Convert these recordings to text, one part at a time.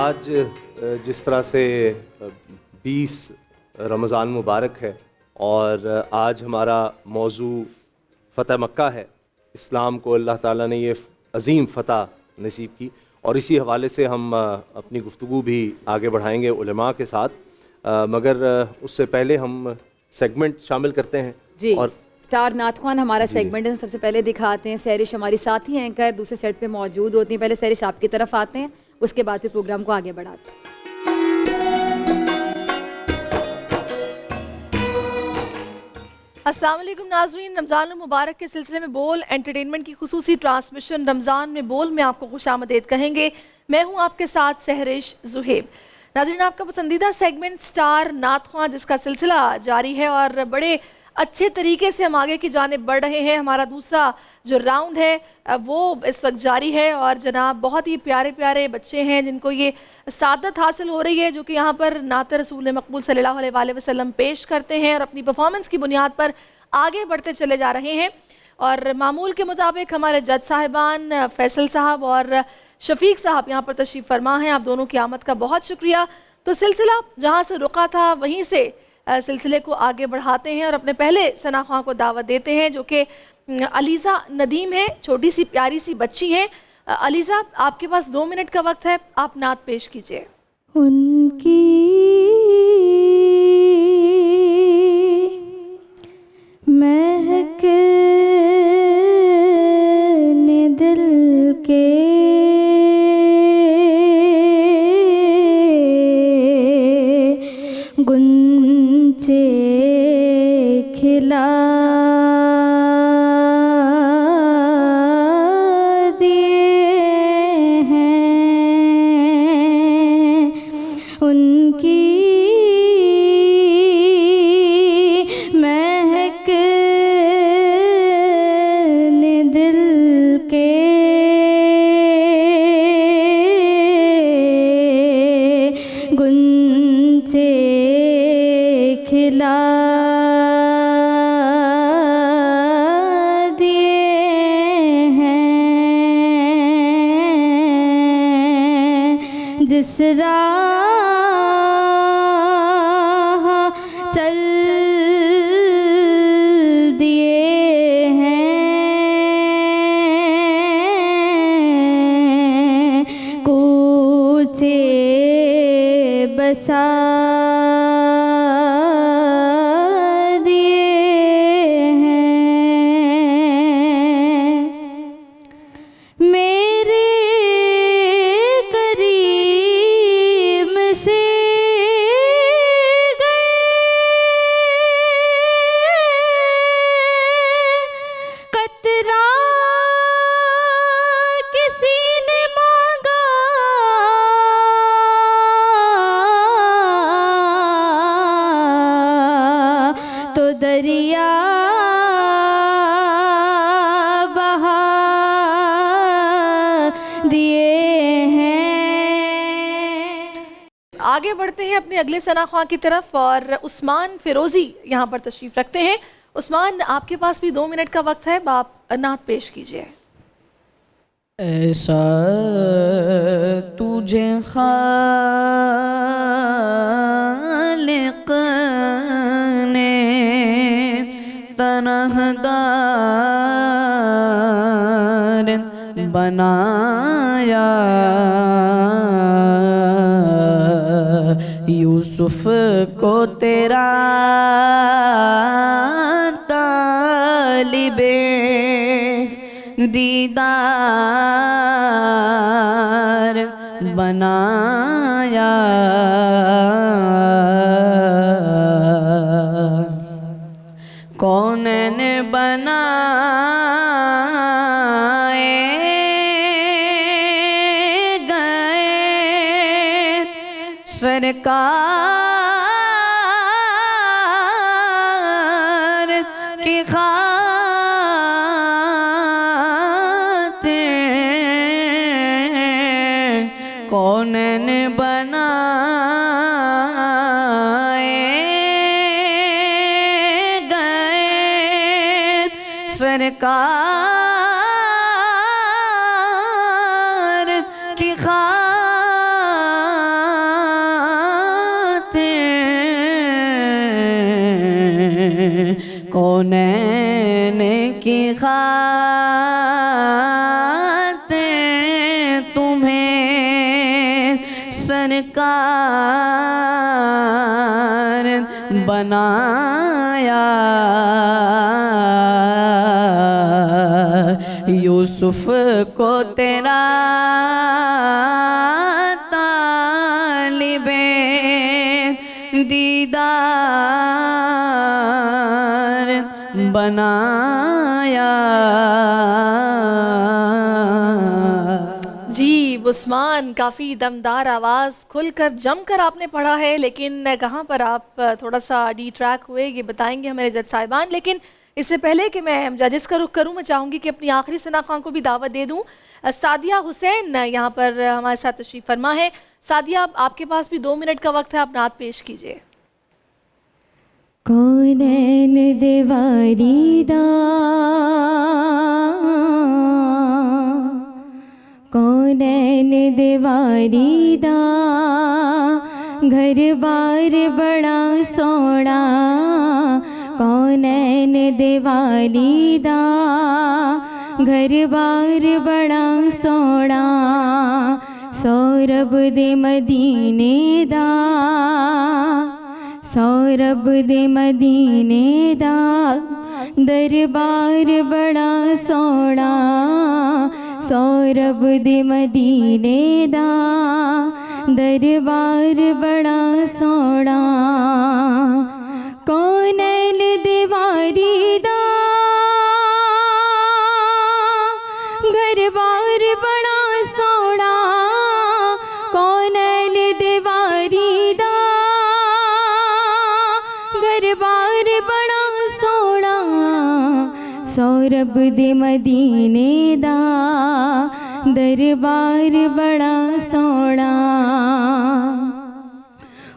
آج جس طرح سے 20 رمضان مبارک ہے اور آج ہمارا موضوع فتح مکہ ہے، اسلام کو اللہ تعالیٰ نے یہ عظیم فتح نصیب کی، اور اسی حوالے سے ہم اپنی گفتگو بھی آگے بڑھائیں گے علماء کے ساتھ، مگر اس سے پہلے ہم سیگمنٹ شامل کرتے ہیں جی اور سٹار نعت خوان ہمارا سیگمنٹ ہے، سب سے پہلے دکھاتے ہیں سہرش ہماری ساتھی اینکر دوسرے سیٹ پہ موجود ہوتی ہیں، پہلے سہرش آپ کی طرف آتے ہیں، اس کے بعد پھر پروگرام کو آگے بڑھاتے ہیں۔ السلام علیکم ناظرین، رمضان المبارک کے سلسلے میں بول انٹرٹینمنٹ کی خصوصی ٹرانسمیشن رمضان میں بول میں آپ کو خوش آمدید کہیں گے۔ میں ہوں آپ کے ساتھ سہرش زہیب۔ ناظرین، آپ کا پسندیدہ سیگمنٹ سٹار نعت خواں جس کا سلسلہ جاری ہے اور بڑے اچھے طریقے سے ہم آگے کی جانب بڑھ رہے ہیں۔ ہمارا دوسرا جو راؤنڈ ہے وہ اس وقت جاری ہے اور جناب بہت ہی پیارے پیارے بچے ہیں جن کو یہ سعادت حاصل ہو رہی ہے جو کہ یہاں پر نعت رسول مقبول صلی اللہ علیہ وآلہ وسلم پیش کرتے ہیں اور اپنی پرفارمنس کی بنیاد پر آگے بڑھتے چلے جا رہے ہیں۔ اور معمول کے مطابق ہمارے جج صاحبان فیصل صاحب اور شفیق صاحب یہاں پر تشریف فرما ہیں، آپ دونوں کی آمد کا بہت شکریہ۔ تو سلسلہ جہاں سے رکا تھا وہیں سے سلسلے کو آگے بڑھاتے ہیں اور اپنے پہلے ثنا خواں کو دعوت دیتے ہیں جو کہ علیزہ ندیم ہے، چھوٹی سی پیاری سی بچی ہیں۔ علیزہ، آپ کے پاس 2 منٹ کا وقت ہے، آپ نعت پیش کیجئے۔ ان کی مہک نے دل کے گنچے کھلا دیے ہیں، ان کی مہک نے دل کے گنچے کھلا دیے ہیں، جس راہ چل دیے ہیں، کوچے بسا دیے ہیں، میرے کریم سے قطرہ کسی نے مانگا تو دریا بہا دیے ہیں۔ آگے بڑھتے ہیں اپنے اگلے ثنا خواں کی طرف اور عثمان فیروزی یہاں پر تشریف رکھتے ہیں۔ عثمان، آپ کے پاس بھی 2 منٹ کا وقت ہے، آپ نعت پیش کیجئے۔ ایسا تجھے خالق نے تنہدار بنایا، یوسف کو تیرا طالب دیدار بنایا، کونین بنائے گئے سرکار کی خاطر، کونین بنائے گئے سرکار کی خاطر، کونین کی خاطر تمہیں سرکار بنایا، یوسف کو تیرا طالب دیدار بنایا۔ جی عثمان، کافی دمدار آواز، کھل کر جم کر آپ نے پڑھا ہے، لیکن کہاں پر آپ تھوڑا سا ڈی ٹریک ہوئے یہ بتائیں گے ہمارے جج صاحبان۔ لیکن اس سے پہلے کہ میں ججز کا رخ کروں، میں چاہوں گی کہ اپنی آخری ثنا خواں کو بھی دعوت دے دوں۔ سعدیہ حسین یہاں پر ہمارے ساتھ تشریف فرما ہے۔ سعدیہ، آپ کے پاس بھی 2 منٹ کا وقت ہے، آپ نعت پیش کیجئے۔ کونین دیواری دا، کونین دیواری دا، گھر بار بڑا سونا، کونین دیوالی دا، گھر بار بڑا سونا، سورب دے مدینے دا، سورب دے مدینے دا، دربار بڑا سونا، سورب دے مدینے دا، دربار بڑا سونا، کونین دیواری دا، گھر بار بڑا سونا، کونین دیواری دا، گھر بار بڑا سونا، سورب دے مدینے دا، دربار بڑا سونا،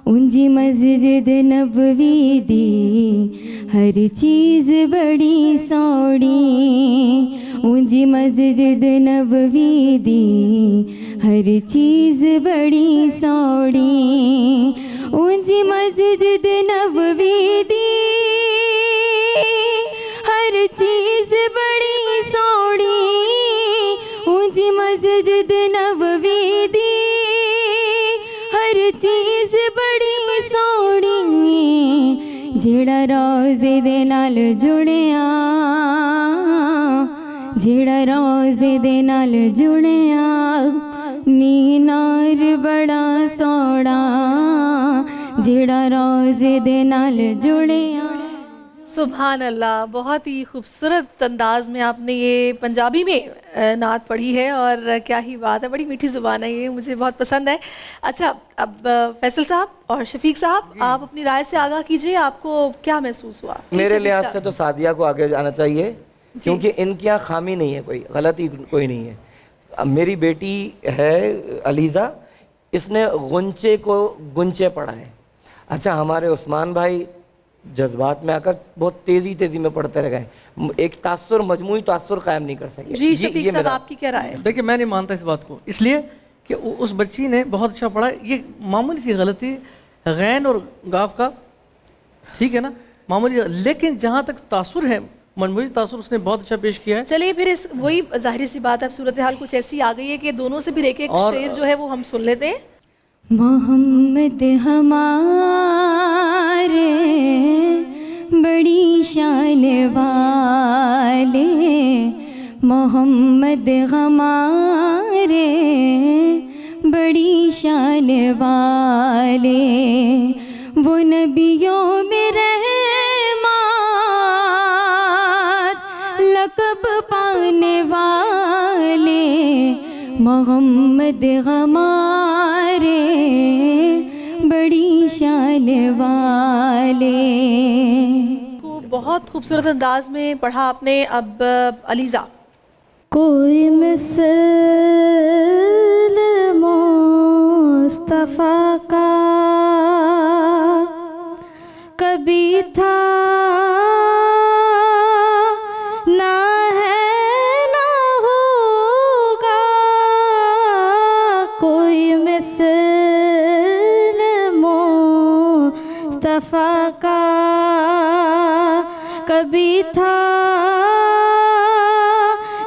اونجی مسجد نبوی دی، ہر چیز بڑی سوڑی، اونجی مسجد نبوی دی، ہر چیز بڑی سوڑی، اونجی مسجد نبوی دی، ہر چیز بڑی سوڑی، اونجی مسجد نبوی دی، ہر چیز بڑی سوڑی، جیڑا روزے دے نال جڑیا، جیڑا روزے دے نال جڑیا، مینار بڑا سوڑا، جیڑا روزے دے نال جڑیا۔ سبحان اللہ، بہت ہی خوبصورت انداز میں آپ نے یہ پنجابی میں نعت پڑھی ہے، اور کیا ہی بات ہے، بڑی میٹھی زبان ہے یہ، مجھے بہت پسند ہے۔ اچھا، اب فیصل صاحب اور شفیق صاحب، آپ اپنی رائے سے آگاہ کیجئے، آپ کو کیا محسوس ہوا؟ میرے لحاظ سے تو سعدیہ کو آگے جانا چاہیے، کیونکہ ان کی یہاں خامی نہیں ہے، کوئی غلطی کوئی نہیں ہے۔ میری بیٹی ہے علیزہ، اس نے غنچے کو گنچے پڑھا ہے۔ اچھا، ہمارے عثمان بھائی جذبات میں آ کر بہت تیزی میں پڑھتے رہ گئے، ایک تاثر، مجموعی تاثر قائم نہیں کر سکے۔ جی شفیق صاحب، آپ کی کیا رائے ہے؟ دیکھیں، میں نہیں مانتا اس بات کو، اس لیے کہ اس بچی نے بہت اچھا پڑھا، یہ معمولی سی غلطی غین اور گاف کا، ٹھیک ہے نا، معمولی، لیکن جہاں تک تاثر ہے، مجموعی تاثر اس نے بہت اچھا پیش کیا ہے۔ چلیے پھر اس وہی ظاہری سی بات ہے، اب صورتحال کچھ ایسی آ گئی ہے کہ دونوں سے بھی ایک ایک شعر جو ہے وہ ہم سن لیتے ہیں۔ محمد ہمارے بڑی شان والے، محمد ہمارے بڑی شان والے، وہ نبیوں میں رحمت لقب پانے والے، محمد ہمارے بڑی شان والے۔ بہت خوبصورت انداز میں پڑھا آپ نے۔ اب علیزہ، کوئی مثل مصطفیٰ کا کبھی تھا نہ ہے نہ ہوگا، کوئی مثل مصطفیٰ کا کبھی تھا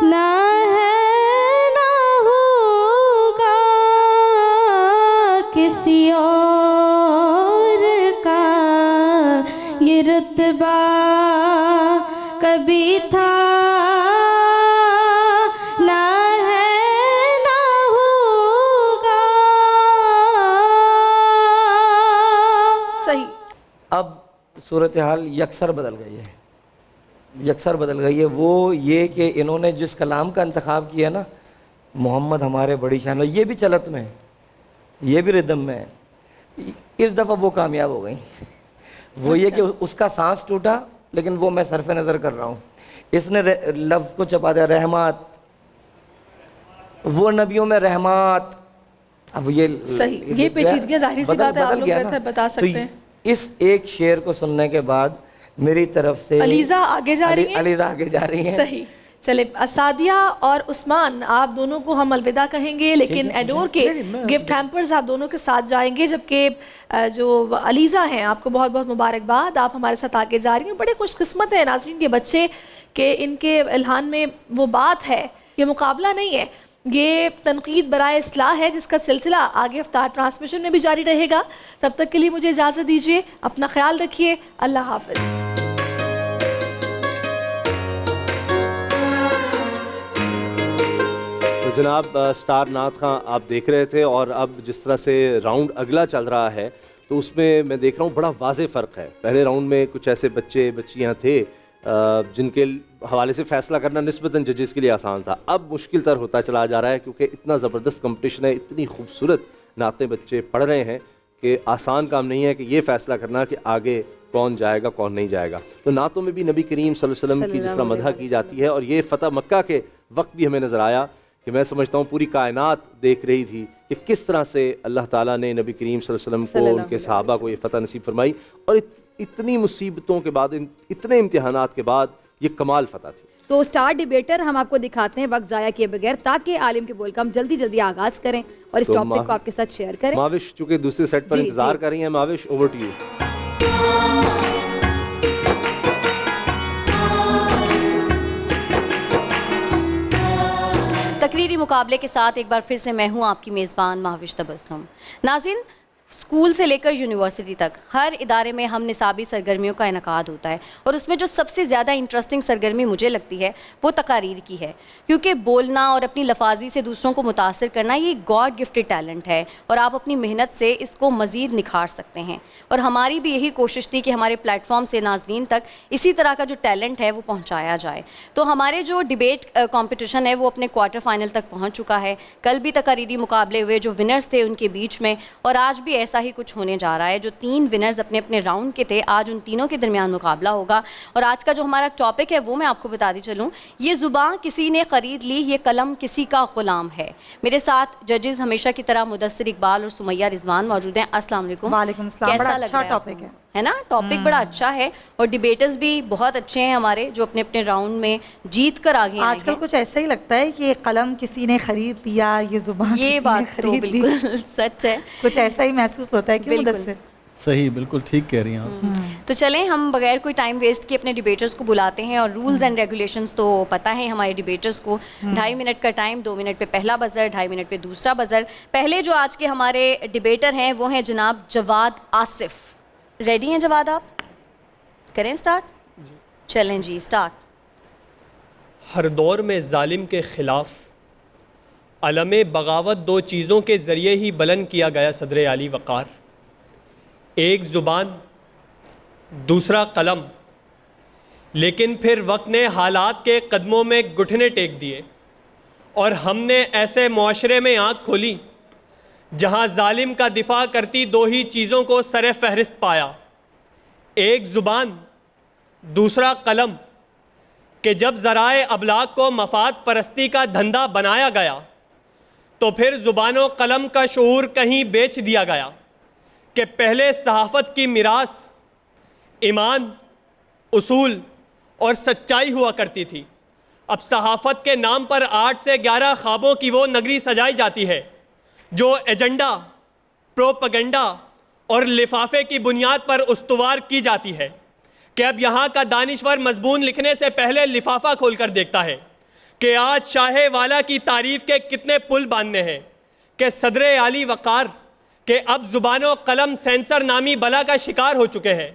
نہ ہے نہ ہوگا کسی اور کا یہ رتبہ کبھی تھا نہ ہے نہ ہوگا. صحیح. اب صورتحال یکسر بدل گئی ہے, یکسر بدل گئی ہے. وہ یہ کہ انہوں نے جس کلام کا انتخاب کیا نا, محمد ہمارے بڑی شان, یہ بھی چلت میں ہے, یہ بھی ردم میں ہے. اس دفعہ وہ کامیاب ہو گئیں. وہ یہ کہ اس کا سانس ٹوٹا, لیکن وہ میں صرف نظر کر رہا ہوں. اس نے لفظ کو چپا دیا رحمات, وہ نبیوں میں رحمات. اب یہ پیچیدگیاں ظاہری سی بات ہے, آپ لوگ بہتر بتا سکتے ہیں. اس ایک شعر کو سننے کے بعد میری طرف سے علیزہ آگے جا رہی ہیں. علیزہ آگے جا رہی ہیں. صحیح. چلے سعدیہ اور عثمان, آپ دونوں کو ہم الوداع کہیں گے, لیکن ایڈور کے گفٹ ہیمپرز آپ دونوں کے ساتھ جائیں گے, جبکہ جو علیزہ ہیں آپ کو بہت بہت مبارکباد, آپ ہمارے ساتھ آگے جا رہی ہیں. بڑے خوش قسمت ہیں ناظرین کے بچے کہ ان کے الہان میں وہ بات ہے, یہ مقابلہ نہیں ہے, یہ تنقید برائے اصلاح ہے, جس کا سلسلہ آگے افطار ٹرانسمیشن میں بھی جاری رہے گا. تب تک کے لیے مجھے اجازت دیجیے, اپنا خیال رکھیے, اللہ حافظ. تو جناب سٹار نعت خاں آپ دیکھ رہے تھے, اور اب جس طرح سے راؤنڈ اگلا چل رہا ہے تو اس میں میں دیکھ رہا ہوں بڑا واضح فرق ہے. پہلے راؤنڈ میں کچھ ایسے بچے بچیاں تھے جن کے حوالے سے فیصلہ کرنا نسبتاً ججز کے لیے آسان تھا. اب مشکل تر ہوتا چلا جا رہا ہے, کیونکہ اتنا زبردست کمپٹیشن ہے, اتنی خوبصورت نعتیں بچے پڑھ رہے ہیں کہ آسان کام نہیں ہے کہ یہ فیصلہ کرنا کہ آگے کون جائے گا کون نہیں جائے گا. تو نعتوں میں بھی نبی کریم صلی اللہ علیہ وسلم کی جس طرح مدح کی جاتی ہے, اور یہ فتح مکہ کے وقت بھی ہمیں نظر آیا کہ میں سمجھتا ہوں پوری کائنات دیکھ رہی تھی کہ کس طرح سے اللہ تعالیٰ نے نبی کریم صلی اللہ علیہ وسلم کو, ان کے صحابہ کو یہ فتح نصیب فرمائی, اور اتنی مصیبتوں کے بعد, اتنے امتحانات کے بعد یہ کمال فتح تھی. تو سٹار ڈیبیٹر ہم آپ کو دکھاتے ہیں وقت ضائع کیے بغیر, تاکہ عالم کے بول کا ہم جلدی جلدی آغاز کریں اور اس ٹاپک کو آپ کے ساتھ شیئر کریں. ماوش چونکہ دوسرے سیٹ پر انتظار کر رہی ہیں, ماوش اوور ٹو یو. تقریری مقابلے کے ساتھ ایک بار پھر سے میں ہوں آپ کی میزبان ماوش تبسم. ناظرین, اسکول سے لے کر یونیورسٹی تک ہر ادارے میں ہم نصابی سرگرمیوں کا انعقاد ہوتا ہے, اور اس میں جو سب سے زیادہ انٹرسٹنگ سرگرمی مجھے لگتی ہے وہ تقاریر کی ہے, کیونکہ بولنا اور اپنی لفاظی سے دوسروں کو متاثر کرنا یہ گاڈ گفٹڈ ٹیلنٹ ہے, اور آپ اپنی محنت سے اس کو مزید نکھار سکتے ہیں. اور ہماری بھی یہی کوشش تھی کہ ہمارے پلیٹ فارم سے ناظرین تک اسی طرح کا جو ٹیلنٹ ہے وہ پہنچایا جائے. تو ہمارے جو ڈیبیٹ کمپٹیشن ہے وہ اپنے کوارٹر فائنل تک پہنچ چکا ہے. کل بھی تقریری مقابلے ہوئے جو ونرز تھے ان کے بیچ میں, اور آج بھی ایسا ہی کچھ ہونے جا رہا ہے. جو 3 ونرز اپنے اپنے راؤنڈ کے تھے, آج ان تینوں کے درمیان مقابلہ ہوگا. اور آج کا جو ہمارا ٹاپک ہے وہ میں آپ کو بتاتی چلوں, یہ زبان کسی نے خرید لی, یہ قلم کسی کا غلام ہے. میرے ساتھ ججز ہمیشہ کی طرح مدثر اقبال اور سمیہ رضوان موجود ہیں. السلام علیکم. وعلیکم السلام. بڑا اچھا ٹاپک ہے نا, ٹاپک بڑا اچھا ہے, اور ڈیبیٹرز بھی بہت اچھے ہیں ہمارے جو اپنے اپنے راؤنڈ میں جیت کر آگے ہیں. آج کل کچھ ایسا ہی لگتا ہے کہ یہ قلم کسی نے خرید لیا, یہ زبان یہ بات تو بالکل سچ ہے, کچھ ایسا ہی محسوس ہوتا ہے کہ بالکل صحیح, بالکل ٹھیک کہہ رہی ہیں آپ. تو چلیں ہم بغیر کوئی ٹائم ویسٹ کیے اپنے ڈیبیٹرز کو بلاتے ہیں, اور رولز اینڈ ریگولیشنز تو پتہ ہے ہمارے ڈیبیٹرز کو. 2.5 منٹ کا ٹائم, 2 منٹ پہ پہلا بزر, 2.5 منٹ پہ دوسرا بزر. پہلے جو آج کے ہمارے ڈیبیٹر ہیں وہ ہیں جناب جواد آصف. ریڈی ہیں جواد, آپ کریں اسٹارٹ؟ چلیں جی اسٹارٹ. ہر دور میں ظالم کے خلاف علم بغاوت 2 چیزوں کے ذریعے ہی بلند کیا گیا صدر عالی وقار. ایک زبان, دوسرا قلم. لیکن پھر وقت نے حالات کے قدموں میں گھٹنے ٹیک دیے, اور ہم نے ایسے معاشرے میں آنکھ کھولی جہاں ظالم کا دفاع کرتی 2 ہی چیزوں کو سر فہرست پایا. ایک زبان, دوسرا قلم. کہ جب ذرائع ابلاغ کو مفاد پرستی کا دھندا بنایا گیا تو پھر زبان و قلم کا شعور کہیں بیچ دیا گیا کہ پہلے صحافت کی میراث ایمان, اصول اور سچائی ہوا کرتی تھی. اب صحافت کے نام پر 8 سے 11 خوابوں کی وہ نگری سجائی جاتی ہے جو ایجنڈا, پروپیگنڈا اور لفافے کی بنیاد پر استوار کی جاتی ہے. کہ اب یہاں کا دانشور مضمون لکھنے سے پہلے لفافہ کھول کر دیکھتا ہے کہ آج شاہ والا کی تعریف کے کتنے پل باندھنے ہیں، کہ صدر عالی وقار کہ اب زبان و قلم سینسر نامی بلا کا شکار ہو چکے ہیں،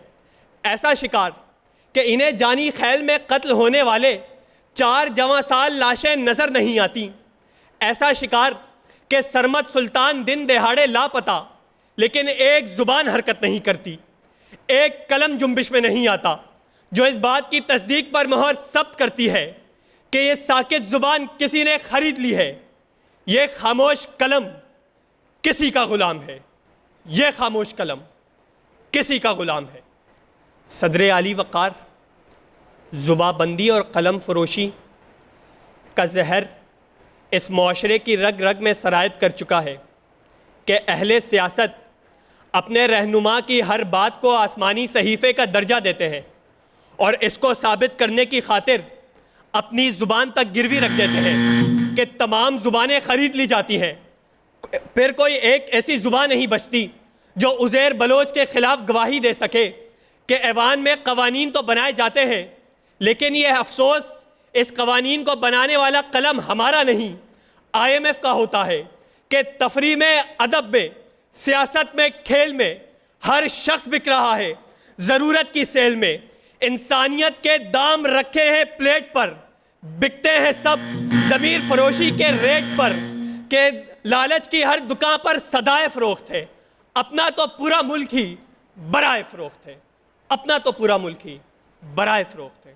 ایسا شکار کہ انہیں جانی خیل میں قتل ہونے والے 4 جواں سال لاشیں نظر نہیں آتی، ایسا شکار کہ سرمد سلطان دن دہاڑے لاپتہ لیکن ایک زبان حرکت نہیں کرتی، ایک قلم جنبش میں نہیں آتا جو اس بات کی تصدیق پر مہر ثبت کرتی ہے کہ یہ ساکت زبان کسی نے خرید لی ہے، یہ خاموش قلم کسی کا غلام ہے، یہ خاموش قلم کسی کا غلام ہے۔ صدر عالی وقار زبان بندی اور قلم فروشی کا زہر اس معاشرے کی رگ رگ میں سرایت کر چکا ہے کہ اہل سیاست اپنے رہنما کی ہر بات کو آسمانی صحیفے کا درجہ دیتے ہیں اور اس کو ثابت کرنے کی خاطر اپنی زبان تک گروی رکھ دیتے ہیں کہ تمام زبانیں خرید لی جاتی ہیں، پھر کوئی ایک ایسی زبان نہیں بچتی جو عزیر بلوچ کے خلاف گواہی دے سکے کہ ایوان میں قوانین تو بنائے جاتے ہیں لیکن یہ افسوس اس قوانین کو بنانے والا قلم ہمارا نہیں، IMF کا ہوتا ہے کہ تفریح میں، ادب میں، سیاست میں، کھیل میں ہر شخص بک رہا ہے، ضرورت کی سیل میں انسانیت کے دام رکھے ہیں پلیٹ پر، بکتے ہیں سب ضمیر فروشی کے ریٹ پر، کہ لالچ کی ہر دکان پر صدائے فروخت ہے، اپنا تو پورا ملک ہی برائے فروخت ہے، اپنا تو پورا ملک ہی برائے فروخت ہے۔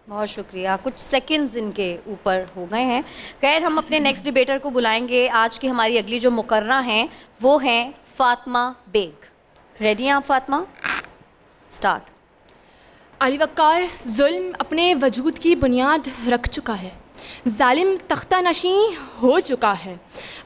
بہت شکریہ، کچھ سیکنڈز ان کے اوپر ہو گئے ہیں۔ خیر، ہم اپنے نیکسٹ ڈیبیٹر کو بلائیں گے۔ آج کی ہماری اگلی جو مقررہ ہیں وہ ہیں فاطمہ بیگ۔ ریڈی ہیں آپ فاطمہ؟ سٹارٹ۔ علی وقار ظلم اپنے وجود کی بنیاد رکھ چکا ہے، ظالم تختہ نشین ہو چکا ہے،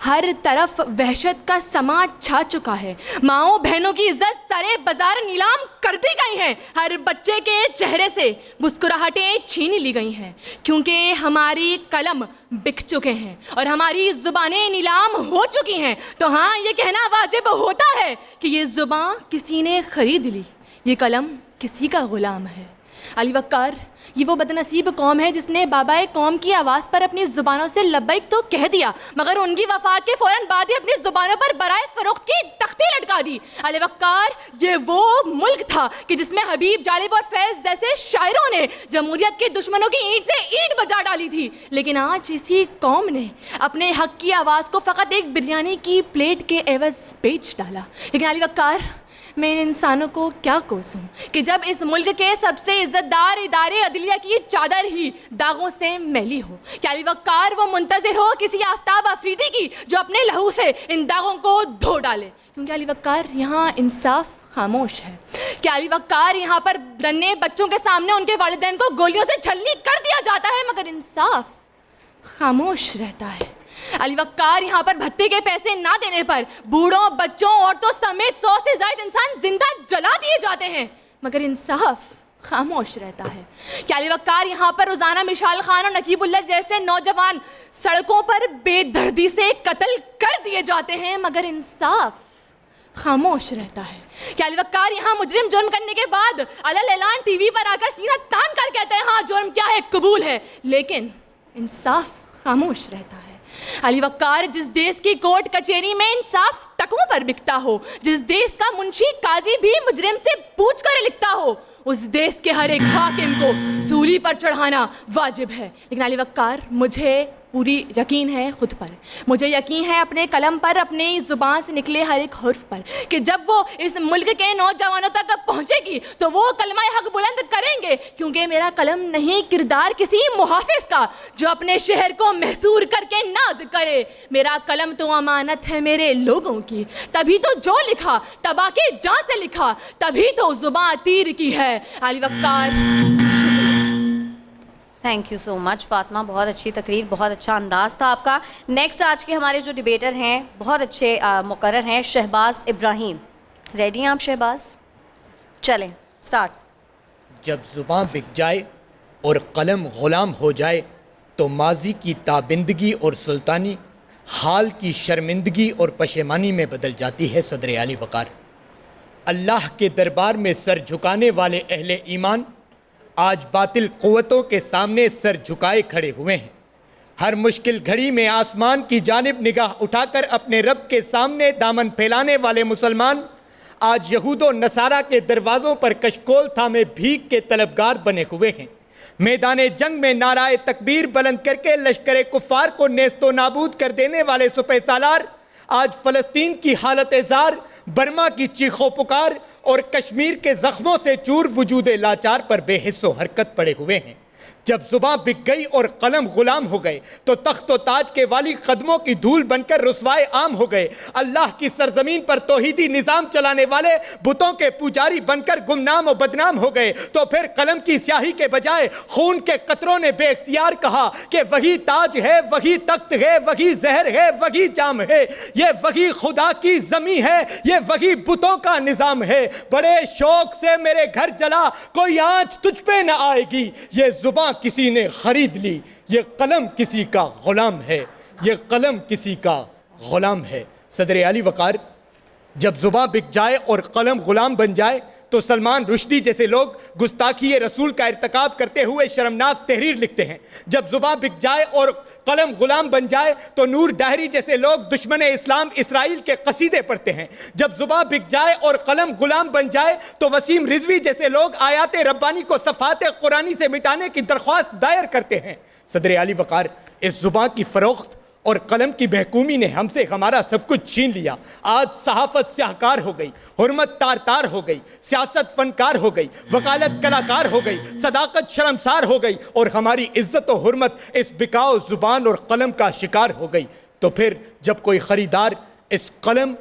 ہر طرف وحشت کا سما چھا چکا ہے، ماؤں بہنوں کی عزت سارے بازار نیلام کر دی گئی ہیں، ہر بچے کے چہرے سے مسکراہٹیں چھین لی گئی ہیں، کیونکہ ہماری قلم بک چکے ہیں اور ہماری زبانیں نیلام ہو چکی ہیں۔ تو ہاں، یہ کہنا واجب ہوتا ہے کہ یہ زبان کسی نے خرید لی، یہ قلم کسی کا غلام ہے۔ علی وقار، یہ وہ بدنصیب قوم ہے جس نے بابا قوم کی آواز پر اپنی زبانوں سے لبیک تو کہہ دیا، مگر ان کی وفات کے فوراً بعد ہی اپنی زبانوں پر برائے فروخت کی تختی لٹکا دی۔ علی وقار، یہ وہ ملک تھا کہ جس میں حبیب جالب اور فیض جیسے شاعروں نے جمہوریت کے دشمنوں کی اینٹ سے اینٹ بجا ڈالی تھی، لیکن آج اسی قوم نے اپنے حق کی آواز کو فقط ایک بریانی کی پلیٹ کے عوض بیچ ڈالا۔ لیکن علی وقار، میں ان انسانوں کو کیا کوسوں کہ جب اس ملک کے سب سے عزت دار ادارے عدلیہ کی چادر ہی داغوں سے میلی ہو، کہ علی وقار وہ منتظر ہو کسی آفتاب افریدی کی جو اپنے لہو سے ان داغوں کو دھو ڈالے، کیونکہ علی وقار یہاں انصاف خاموش ہے، کہ علی وقار یہاں پر ننھے بچوں کے سامنے ان کے والدین کو گولیوں سے چھلنی کر دیا جاتا ہے مگر انصاف خاموش رہتا ہے۔ علی وقار، یہاں پر بھتے کے پیسے نہ دینے پر بوڑھوں، بچوں، عورتوں سمیت 100 سے زائد انسان زندہ جلا دیے جاتے ہیں مگر انصاف خاموش رہتا ہے۔ کہ علی وقار، یہاں پر روزانہ مشال خان اور نقیب اللہ جیسے نوجوان سڑکوں پر بے دردی سے قتل کر دیے جاتے ہیں مگر انصاف خاموش رہتا ہے۔ کہ علی وقار، یہاں مجرم جرم کرنے کے بعد علل اعلان ٹی وی پر آ کر سینہ تان کر کہتے ہیں ہاں جرم کیا ہے، قبول ہے، لیکن انصاف خاموش رہتا ہے۔ علی وقار، جس دیس کی کورٹ کچہری میں انصاف ٹکوں پر بکتا ہو، جس دیس کا منشی قاضی بھی مجرم سے پوچھ کر لکھتا ہو، اس دیس کے ہر ایک حاکم کو سولی پر چڑھانا واجب ہے۔ لیکن علی وقار، مجھے پوری یقین ہے خود پر، مجھے یقین ہے اپنے قلم پر، اپنی زبان سے نکلے ہر ایک حرف پر، کہ جب وہ اس ملک کے نوجوانوں تک پہنچے گی تو وہ کلمہ حق بلند کریں گے، کیونکہ میرا قلم نہیں کردار کسی محافظ کا جو اپنے شہر کو محصور کر کے ناز کرے، میرا قلم تو امانت ہے میرے لوگوں کی، تبھی تو جو لکھا تباہ کی جان سے لکھا، تبھی تو زبان تیر کی ہے۔ علی وقار، تھینک یو سو مچ فاطمہ، بہت اچھی تقریر، بہت اچھا انداز تھا آپ کا۔ نیکسٹ آج کے ہمارے جو ڈیبیٹر ہیں بہت اچھے مقرر ہیں، شہباز ابراہیم۔ ریڈی ہیں آپ شہباز؟ چلیں سٹارٹ۔ جب زباں بک جائے اور قلم غلام ہو جائے تو ماضی کی تابندگی اور سلطانی حال کی شرمندگی اور پشیمانی میں بدل جاتی ہے۔ صدر عالی وقار، اللہ کے دربار میں سر جھکانے والے اہل ایمان آج باطل قوتوں کے سامنے سر جھکائے کھڑے ہوئے ہیں۔ ہر مشکل گھڑی میں آسمان کی جانب نگاہ اٹھا کر اپنے رب کے سامنے دامن پھیلانے والے مسلمان آج یہود و نصارہ کے دروازوں پر کشکول تھامے بھیک کے طلبگار بنے ہوئے ہیں۔ میدان جنگ میں نعرہ تکبیر بلند کر کے لشکر کفار کو نیست و نابود کر دینے والے سپہ سالار آج فلسطین کی حالت زار، برما کی چیخ و پکار اور کشمیر کے زخموں سے چور وجود لاچار پر بے حس و حرکت پڑے ہوئے ہیں۔ جب زباں بک گئی اور قلم غلام ہو گئے تو تخت و تاج کے والی قدموں کی دھول بن کر رسوائے عام ہو گئے۔ اللہ کی سرزمین پر توحیدی نظام چلانے والے بتوں کے پجاری بن کر گمنام و بدنام ہو گئے۔ تو پھر قلم کی سیاہی کے بجائے خون کے قطروں نے بے اختیار کہا کہ وہی تاج ہے، وہی تخت ہے، وہی زہر ہے، وہی جام ہے، یہ وہی خدا کی زمین ہے، یہ وہی بتوں کا نظام ہے۔ بڑے شوق سے میرے گھر جلا، کوئی آنچ تجھ پہ نہ آئے گی، یہ زباں کسی نے خرید لی، یہ قلم کسی کا غلام ہے، یہ قلم کسی کا غلام ہے۔ صدر علی وقار، جب زباں بک جائے اور قلم غلام بن جائے تو سلمان رشدی جیسے لوگ گستاخی رسول کا ارتکاب کرتے ہوئے شرمناک تحریر لکھتے ہیں۔ جب زباں بک جائے اور قلم غلام بن جائے تو نور ڈاہری جیسے لوگ دشمن اسلام اسرائیل کے قصیدے پڑھتے ہیں۔ جب زباں بک جائے اور قلم غلام بن جائے تو وسیم رضوی جیسے لوگ آیات ربانی کو صفحات قرآنی سے مٹانے کی درخواست دائر کرتے ہیں۔ صدر علی وقار، اس زباں کی فروخت اور قلم کی محکومی نے ہم سے ہمارا سب کچھ چھین لیا۔ آج صحافت سیاہکار ہو گئی، حرمت تار تار ہو گئی، سیاست فنکار ہو گئی، وکالت کلاکار ہو گئی، صداقت شرمسار ہو گئی اور ہماری عزت و حرمت اس بکاؤ زبان اور قلم کا شکار ہو گئی۔ تو پھر جب کوئی خریدار اس قلم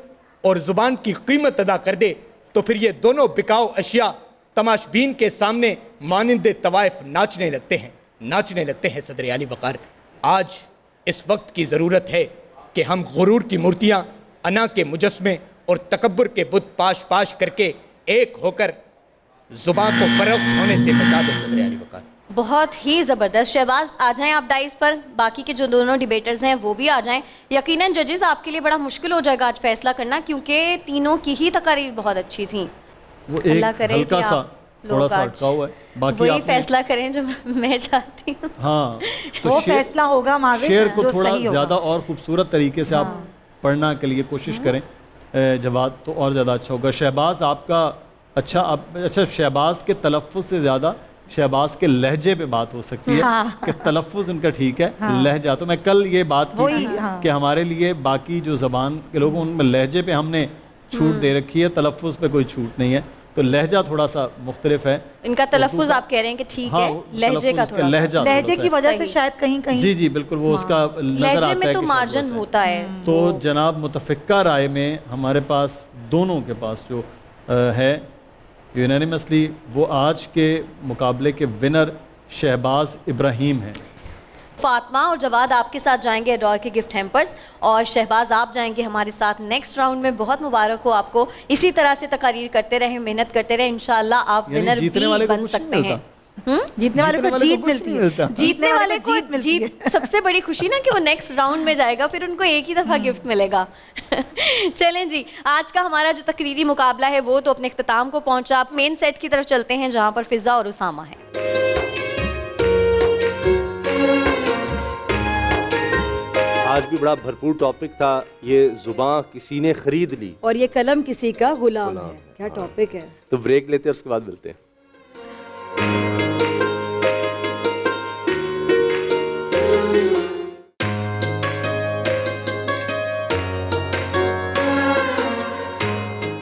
اور زبان کی قیمت ادا کر دے تو پھر یہ دونوں بکاؤ اشیاء تماشبین کے سامنے مانند طوائف ناچنے لگتے ہیں۔ صدر علی وقار، آج اس وقت کی ضرورت ہے کہ ہم غرور کی مورتیاں، انا کے مجسمے اور تکبر کے بت پاش کر کے ایک ہو کر زبان کو فروخت ہونے سے بچا دیں۔ صدر علی وقار، بہت ہی زبردست۔ شہباز آ جائیں آپ ڈائز پر، باقی کے جو دونوں ڈیبیٹرز ہیں وہ بھی آ جائیں۔ یقیناً ججز آپ کے لیے بڑا مشکل ہو جائے گا آج فیصلہ کرنا، کیونکہ تینوں کی ہی تقاریر بہت اچھی تھیں۔ اللہ کرے کہ آپ تھوڑا سا اٹکا ہوا ہے، باقی وہی فیصلہ کریں جو میں چاہتی ہوں۔ ہاں، وہ فیصلہ ہوگا ماوش شعر کو جو تھوڑا صحیح ہوگا۔ زیادہ اور خوبصورت طریقے سے آپ پڑھنا کے لیے کوشش کریں جواد، تو اور زیادہ اچھا ہوگا۔ شہباز آپ کا اچھا شہباز کے تلفظ سے زیادہ شہباز کے لہجے پہ بات ہو سکتی ہے کہ تلفظ ان کا ٹھیک ہے، لہجہ تو میں کل یہ بات کی تھی کہ ہمارے لیے باقی جو زبان کے لوگ ان میں لہجے پہ ہم نے چھوٹ دے رکھی ہے، تلفظ پہ کوئی چھوٹ نہیں ہے، تو لہجہ تھوڑا سا مختلف ہے۔ ان کا تلفظ آپ کہہ رہے ہیں کہ ٹھیک ہے، لہجے کا تھوڑا لہجے کی وجہ سے شاید کہیں جی بالکل وہ اس کا لہجے میں تو مارجن ہوتا ہے۔ تو جناب متفقہ رائے میں ہمارے پاس دونوں کے پاس جو ہے یونینیمسلی وہ آج کے مقابلے کے ونر شہباز ابراہیم ہیں۔ فاطمہ اور جواد آپ کے ساتھ جائیں گے ایڈور کے گفٹ ہیمپرز، اور شہباز آپ جائیں گے ہمارے ساتھ نیکسٹ راؤنڈ میں۔ بہت مبارک ہو آپ کو، اسی طرح سے تقاریر کرتے رہیں، محنت کرتے رہیں، انشاءاللہ آپ ونر بھی بن سکتے ہیں۔ جیتنے والے کو جیت ملتی ہے، جیتنے والے کو جیت سب سے بڑی خوشی نا کہ وہ نیکسٹ راؤنڈ میں جائے گا، پھر ان کو ایک ہی دفعہ گفٹ ملے گا۔ چلیں جی، آج کا ہمارا جو تقریری مقابلہ ہے وہ تو اپنے اختتام کو پہنچا۔ آپ مین سیٹ کی طرف چلتے ہیں جہاں پر فضا اور اسامہ ہے۔ آج بھی بڑا بھرپور ٹاپک تھا، یہ زباں کسی نے خرید لی اور یہ قلم کسی کا غلام ہے۔ کیا ٹاپک ہے؟ تو بریک لیتے ہیں، اس کے بعد ملتے ہیں۔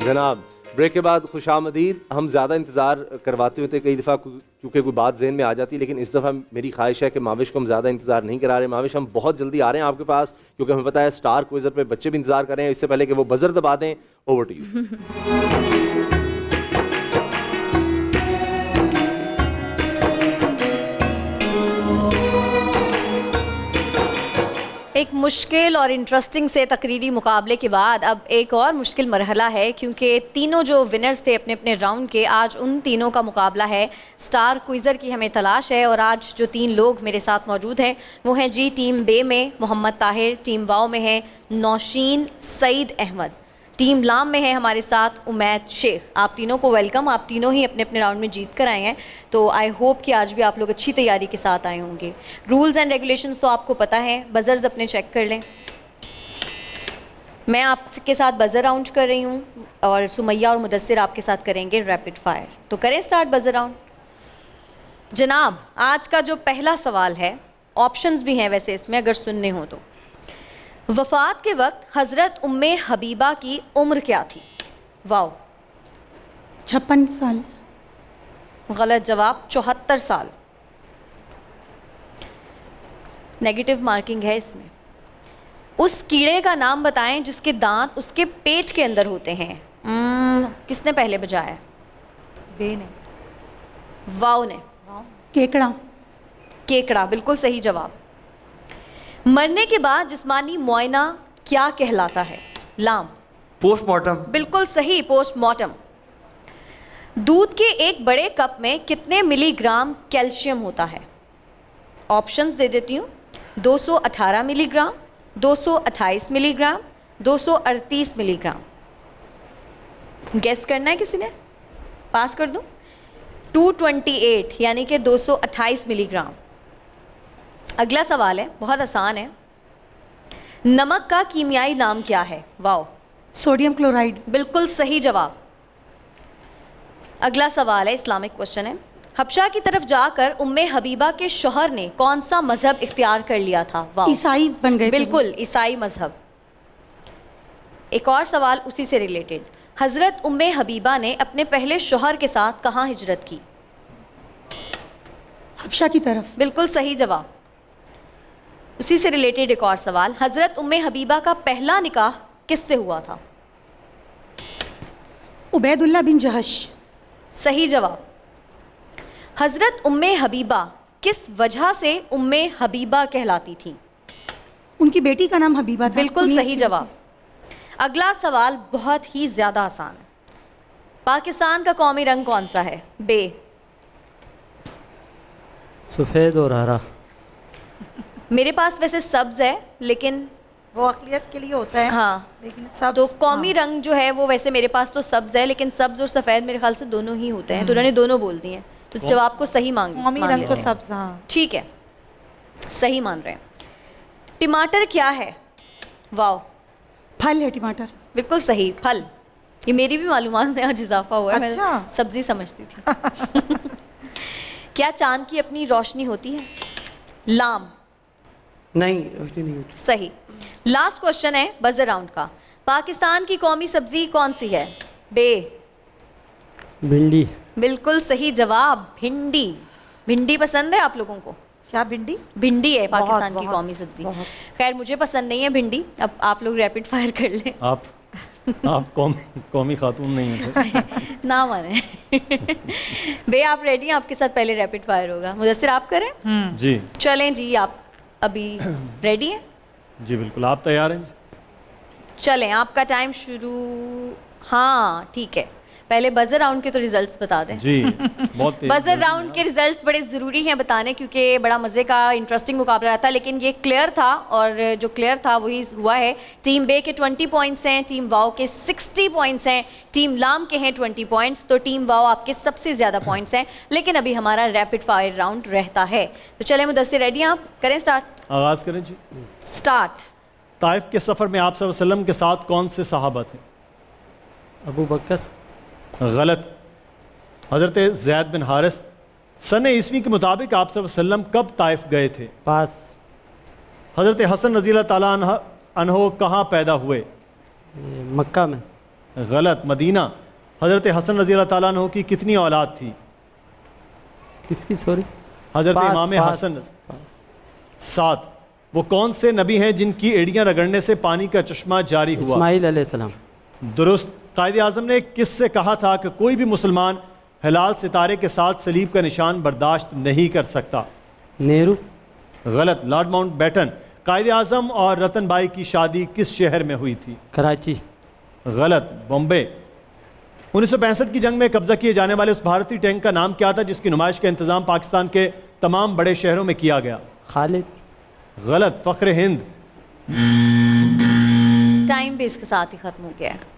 جناب بریک کے بعد خوش آمدید۔ ہم زیادہ انتظار کرواتے ہوتے کئی دفعہ کیونکہ کوئی بات ذہن میں آ جاتی ہے، لیکن اس دفعہ میری خواہش ہے کہ ماوش کو ہم زیادہ انتظار نہیں کرا رہے۔ ماوش ہم بہت جلدی آ رہے ہیں آپ کے پاس، کیونکہ ہمیں پتہ ہے اسٹار کوئزر پہ بچے بھی انتظار کر رہے ہیں۔ اس سے پہلے کہ وہ بزر دبا دیں، اوور ٹو یو۔ ایک مشکل اور انٹرسٹنگ سے تقریری مقابلے کے بعد اب ایک اور مشکل مرحلہ ہے، کیونکہ تینوں جو ونرز تھے اپنے اپنے راؤنڈ کے، آج ان تینوں کا مقابلہ ہے۔ سٹار کوئزر کی ہمیں تلاش ہے، اور آج جو تین لوگ میرے ساتھ موجود ہیں وہ ہیں جی ٹیم بے میں محمد طاہر، ٹیم واؤ میں ہیں نوشین سعید احمد، ٹیم لام میں ہے ہمارے ساتھ امید شیخ. آپ تینوں کو ویلکم. آپ تینوں ہی اپنے اپنے راؤنڈ میں جیت کر آئے ہیں, تو آئی ہوپ کہ آج بھی آپ لوگ اچھی تیاری کے ساتھ آئے ہوں گے. رولز اینڈ ریگولیشنز تو آپ کو پتہ ہے, بزرز اپنے چیک کر لیں. میں آپ کے ساتھ بزر راؤنڈ کر رہی ہوں اور سمیہ اور مدثر آپ کے ساتھ کریں گے ریپڈ فائر. تو کریں سٹارٹ بزر راؤنڈ. جناب آج کا جو پہلا سوال ہے, آپشنز بھی ہیں ویسے اس میں اگر سننے ہوں تو. وفات کے وقت حضرت ام حبیبہ کی عمر کیا تھی؟ واو. 56 سال. غلط جواب, 74 سال. نیگیٹو مارکنگ ہے اس میں. اس کیڑے کا نام بتائیں جس کے دانت اس کے پیٹ کے اندر ہوتے ہیں. کس نے پہلے بجایا؟ بے نے. واو نے. کیکڑا. کیکڑا بالکل صحیح جواب. مرنے کے بعد جسمانی معائنہ کیا کہلاتا ہے؟ لام. Post mortem. بالکل صحیح, پوسٹ مارٹم. دودھ کے ایک بڑے کپ میں کتنے ملی گرام کیلشیم ہوتا ہے؟ آپشنز دے دیتی ہوں. 218 ملی گرام, 228 ملی گرام, 238 ملی گرام. گیس کرنا ہے کسی نے؟ پاس کر دوں. 228 یعنی کہ 228 ملی گرام. اگلا سوال ہے, بہت آسان ہے. نمک کا کیمیائی نام کیا ہے؟ واو. Sodium chloride. بالکل صحیح جواب. اگلا سوال ہے, اسلامک کوشچن ہے. حبشہ کی طرف جا کر ام حبیبہ کے شوہر نے کون سا مذہب اختیار کر لیا تھا؟ واو. عیسائی بن گئے. بالکل عیسائی مذہب. ایک اور سوال اسی سے ریلیٹڈ. حضرت ام حبیبہ نے اپنے پہلے شوہر کے ساتھ کہاں ہجرت کی؟ حبشہ کی طرف. بالکل صحیح جواب. اسی سے ریلیٹڈ ایک اور سوال. حضرت ام حبیبہ کا پہلا نکاح کس سے ہوا تھا؟ عبید اللہ بن جہش. صحیح جواب. حضرت ام حبیبہ کس وجہ سے ام حبیبہ کہلاتی تھیں؟ ان کی بیٹی کا نام حبیبہ تھا. بالکل صحیح جواب. اگلا سوال بہت ہی زیادہ آسان ہے. پاکستان کا قومی رنگ کون سا ہے؟ بے. سفید اور ہرا. میرے پاس ویسے سبز ہے لیکن وہ اقلیت کے لیے ہوتا ہے. ہاں, لیکن سب تو قومی رنگ جو ہے وہ ویسے میرے پاس تو سبز ہے, لیکن سبز اور سفید میرے خیال سے دونوں ہی ہوتے ہیں, تو انہوں نے دونوں بول دیے ہیں, تو جواب کو صحیح قومی رنگ تو سبز. ہاں ٹھیک ہے, صحیح مان رہے ہیں. ٹماٹر کیا ہے؟ واو. پھل ہے ٹماٹر. بالکل صحیح, پھل. یہ میری بھی معلومات میں آج اضافہ ہوا ہے. اچھا. میں سبزی سمجھتی تھی. کیا چاند کی اپنی روشنی ہوتی ہے؟ لام. نہیں, روشنی نہیں ہوتی. صحیح. لاسٹ کوشچن ہے بزر راؤنڈ کا. پاکستان کی قومی سبزی کون سی ہے؟ بے. بھنڈی. بالکل صحیح جواب, بھنڈی. بھنڈی پسند ہے آپ لوگوں کو؟ کیا بھنڈی؟ بھنڈی ہے پاکستان کی قومی سبزی. خیر مجھے پسند نہیں ہے بھنڈی. اب آپ لوگ ریپڈ فائر کر لیں. آپ قومی خاتون نہیں ہیں. نہ مانیں. بے آپ ریڈی ہیں؟ آپ کے ساتھ پہلے ریپڈ فائر ہوگا. مدثر آپ کریں؟ جی چلیں جی, آپ ابھی ریڈی ہیں؟ جی بالکل. آپ تیار ہیں؟ چلیں آپ کا ٹائم شروع. ہاں ٹھیک ہے, پہلے بزر راؤنڈ کے تو ریزلٹس بتا دیں. جی بہت بزر راؤنڈ کے ریزلٹس بڑے ضروری ہیں بتانے, کیونکہ بڑا مزے کا انٹرسٹنگ مقابلہ رہا تھا, لیکن یہ کلیئر تھا, اور جو کلیئر تھا وہی ہوا ہے. ٹیم بے کے 20 پوائنٹس ہیں, ٹیم واؤ کے 60 پوائنٹس ہیں, ٹیم لام کے ہیں 20 پوائنٹس, تو ٹیم واؤ آپ کے سب سے زیادہ پوائنٹس ہیں. لیکن ابھی ہمارا ریپڈ فائر راؤنڈ رہتا ہے. تو چلیں مدثر ریڈی ہیں؟ آپ کریں سٹارٹ. آغاز کریں جی. سٹارٹ. طائف کے سفر میں آپ صلی اللہ علیہ وسلم کے ساتھ کون سے صحابہ تھے؟ ابو بکر. غلط. حضرت زید بن حارث. سن عیسوی کے مطابق آپ صلی اللہ علیہ وسلم کب طائف گئے تھے؟ پاس. حضرت حسن رضی اللہ تعالیٰ عنہ کہاں پیدا ہوئے؟ مکہ میں. غلط. مدینہ. حضرت حسن رضی اللہ تعالیٰ عنہ کی کتنی اولاد تھی؟ کس کی؟ سوری. حضرت امام حسن. 7. وہ کون سے نبی ہیں جن کی ایڑیاں رگڑنے سے پانی کا چشمہ جاری ہوا؟ اسماعیل علیہ السلام. درست. قائد اعظم نے کس سے کہا تھا کہ کوئی بھی مسلمان ہلال ستارے کے ساتھ صلیب کا نشان برداشت نہیں کر سکتا؟ نہرو. غلط. Lord Mountbatten. Quaid Azam اور رتن بائی کی شادی کس شہر میں ہوئی تھی؟ کراچی. غلط. بمبے. 1965 کی جنگ میں قبضہ کیے جانے والے اس بھارتی ٹینک کا نام کیا تھا جس کی نمائش کا انتظام پاکستان کے تمام بڑے شہروں میں کیا گیا؟ خالد. غلط. فخر ہند. ٹائم بھی اس کے ساتھ ہی ختم ہو گیا ہے.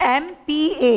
MPA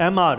MR।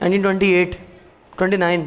1928 29।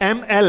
ML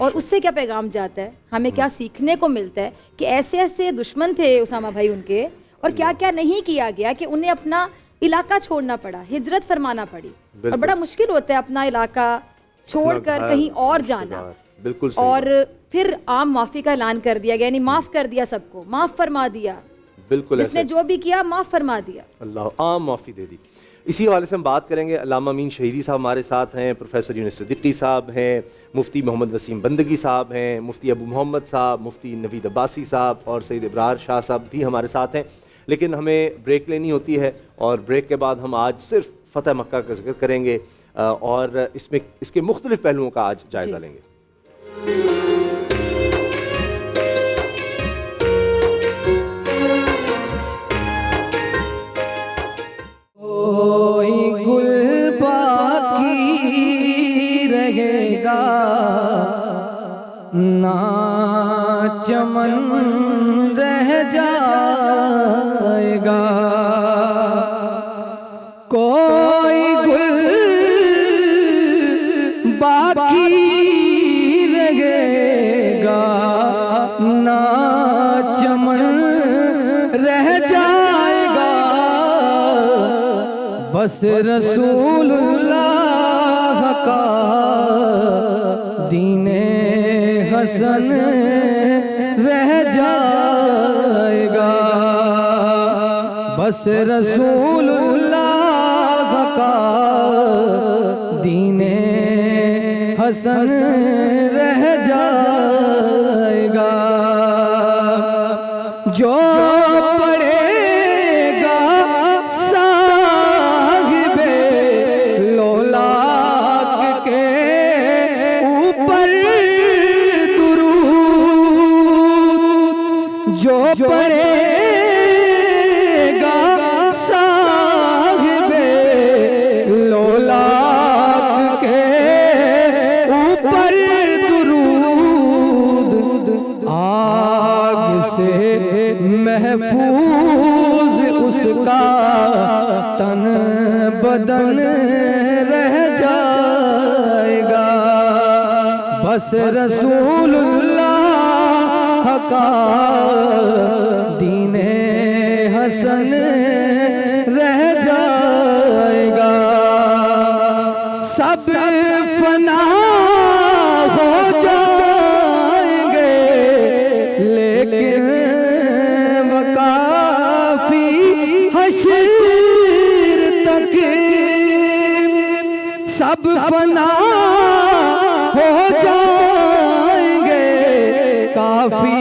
اور اس سے کیا پیغام جاتا ہے, ہمیں کیا سیکھنے کو ملتا ہے کہ ایسے ایسے دشمن تھے اسامہ بھائی ان کے, اور کیا کیا نہیں کیا گیا کہ انہیں اپنا علاقہ چھوڑنا پڑا, ہجرت فرمانا پڑی, اور بڑا مشکل ہوتا ہے اپنا علاقہ چھوڑ کر کہیں اور جانا. بالکل اور پھر عام معافی کا اعلان کر دیا گیا, یعنی معاف کر دیا, سب کو معاف فرما دیا, بالکل جس نے جو بھی کیا معاف فرما دیا, اللہ عام معافی دے دی. اسی حوالے سے ہم بات کریں گے. علامہ امین شہیدی صاحب ہمارے ساتھ ہیں, پروفیسر یونس صدیقی صاحب ہیں, مفتی محمد وسیم بندگی صاحب ہیں, مفتی ابو محمد صاحب, مفتی نوید عباسی صاحب اور سید ابرار شاہ صاحب بھی ہمارے ساتھ ہیں. لیکن ہمیں بریک لینی ہوتی ہے, اور بریک کے بعد ہم آج صرف فتح مکہ کا ذکر کریں گے اور اس کے مختلف پہلوؤں کا آج جائزہ لیں گے. کوئی گل باقی رہے گا نہ چمن رہ جائے گا, کوئی گل باقی رہے گا نہ چمن رہ جائے گا, بس رسول اللہ کا دین حسن رہ جائے گا, بس رسول اللہ کا دین حسن رہ جائے گا. جو پڑے گا صاحب لولاک کے اوپر درود, آگ سے محفوظ اس کا تن بدن رہ جائے گا, بس رسول اللہ کا دین حسن رہ جائے گا. سب فنا ہو جائیں گے لیکن وہ کافی حشر تک, سب فنا ہو جائیں گے کافی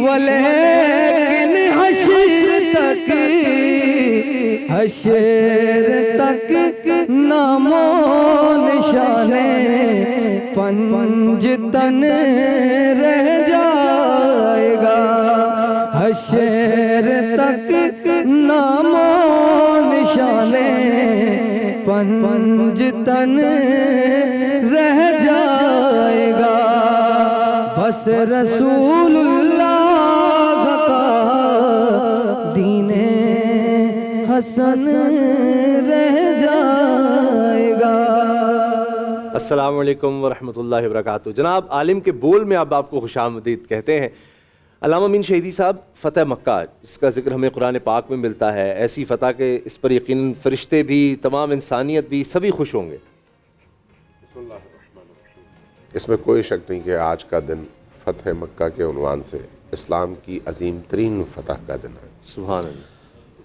ولیکن حشر تک نام و نشان پنج تن رہ جائے گا, حشر تک نام و نشان پنج تن رہ جائے گا, بس رسول اللہ کا دین حسن رہ جائے گا. السلام علیکم ورحمۃ اللہ وبرکاتہ. جناب عالم کے بول میں اب آپ کو خوش آمدید کہتے ہیں. علامہ امین شہیدی صاحب, فتح مکہ جس کا ذکر ہمیں قرآن پاک میں ملتا ہے, ایسی فتح کہ اس پر یقیناً فرشتے بھی, تمام انسانیت بھی, سبھی خوش ہوں گے. اس میں کوئی شک نہیں کہ آج کا دن فتح مکہ کے عنوان سے اسلام کی عظیم ترین فتح کا دن ہے. سبحان اللہ.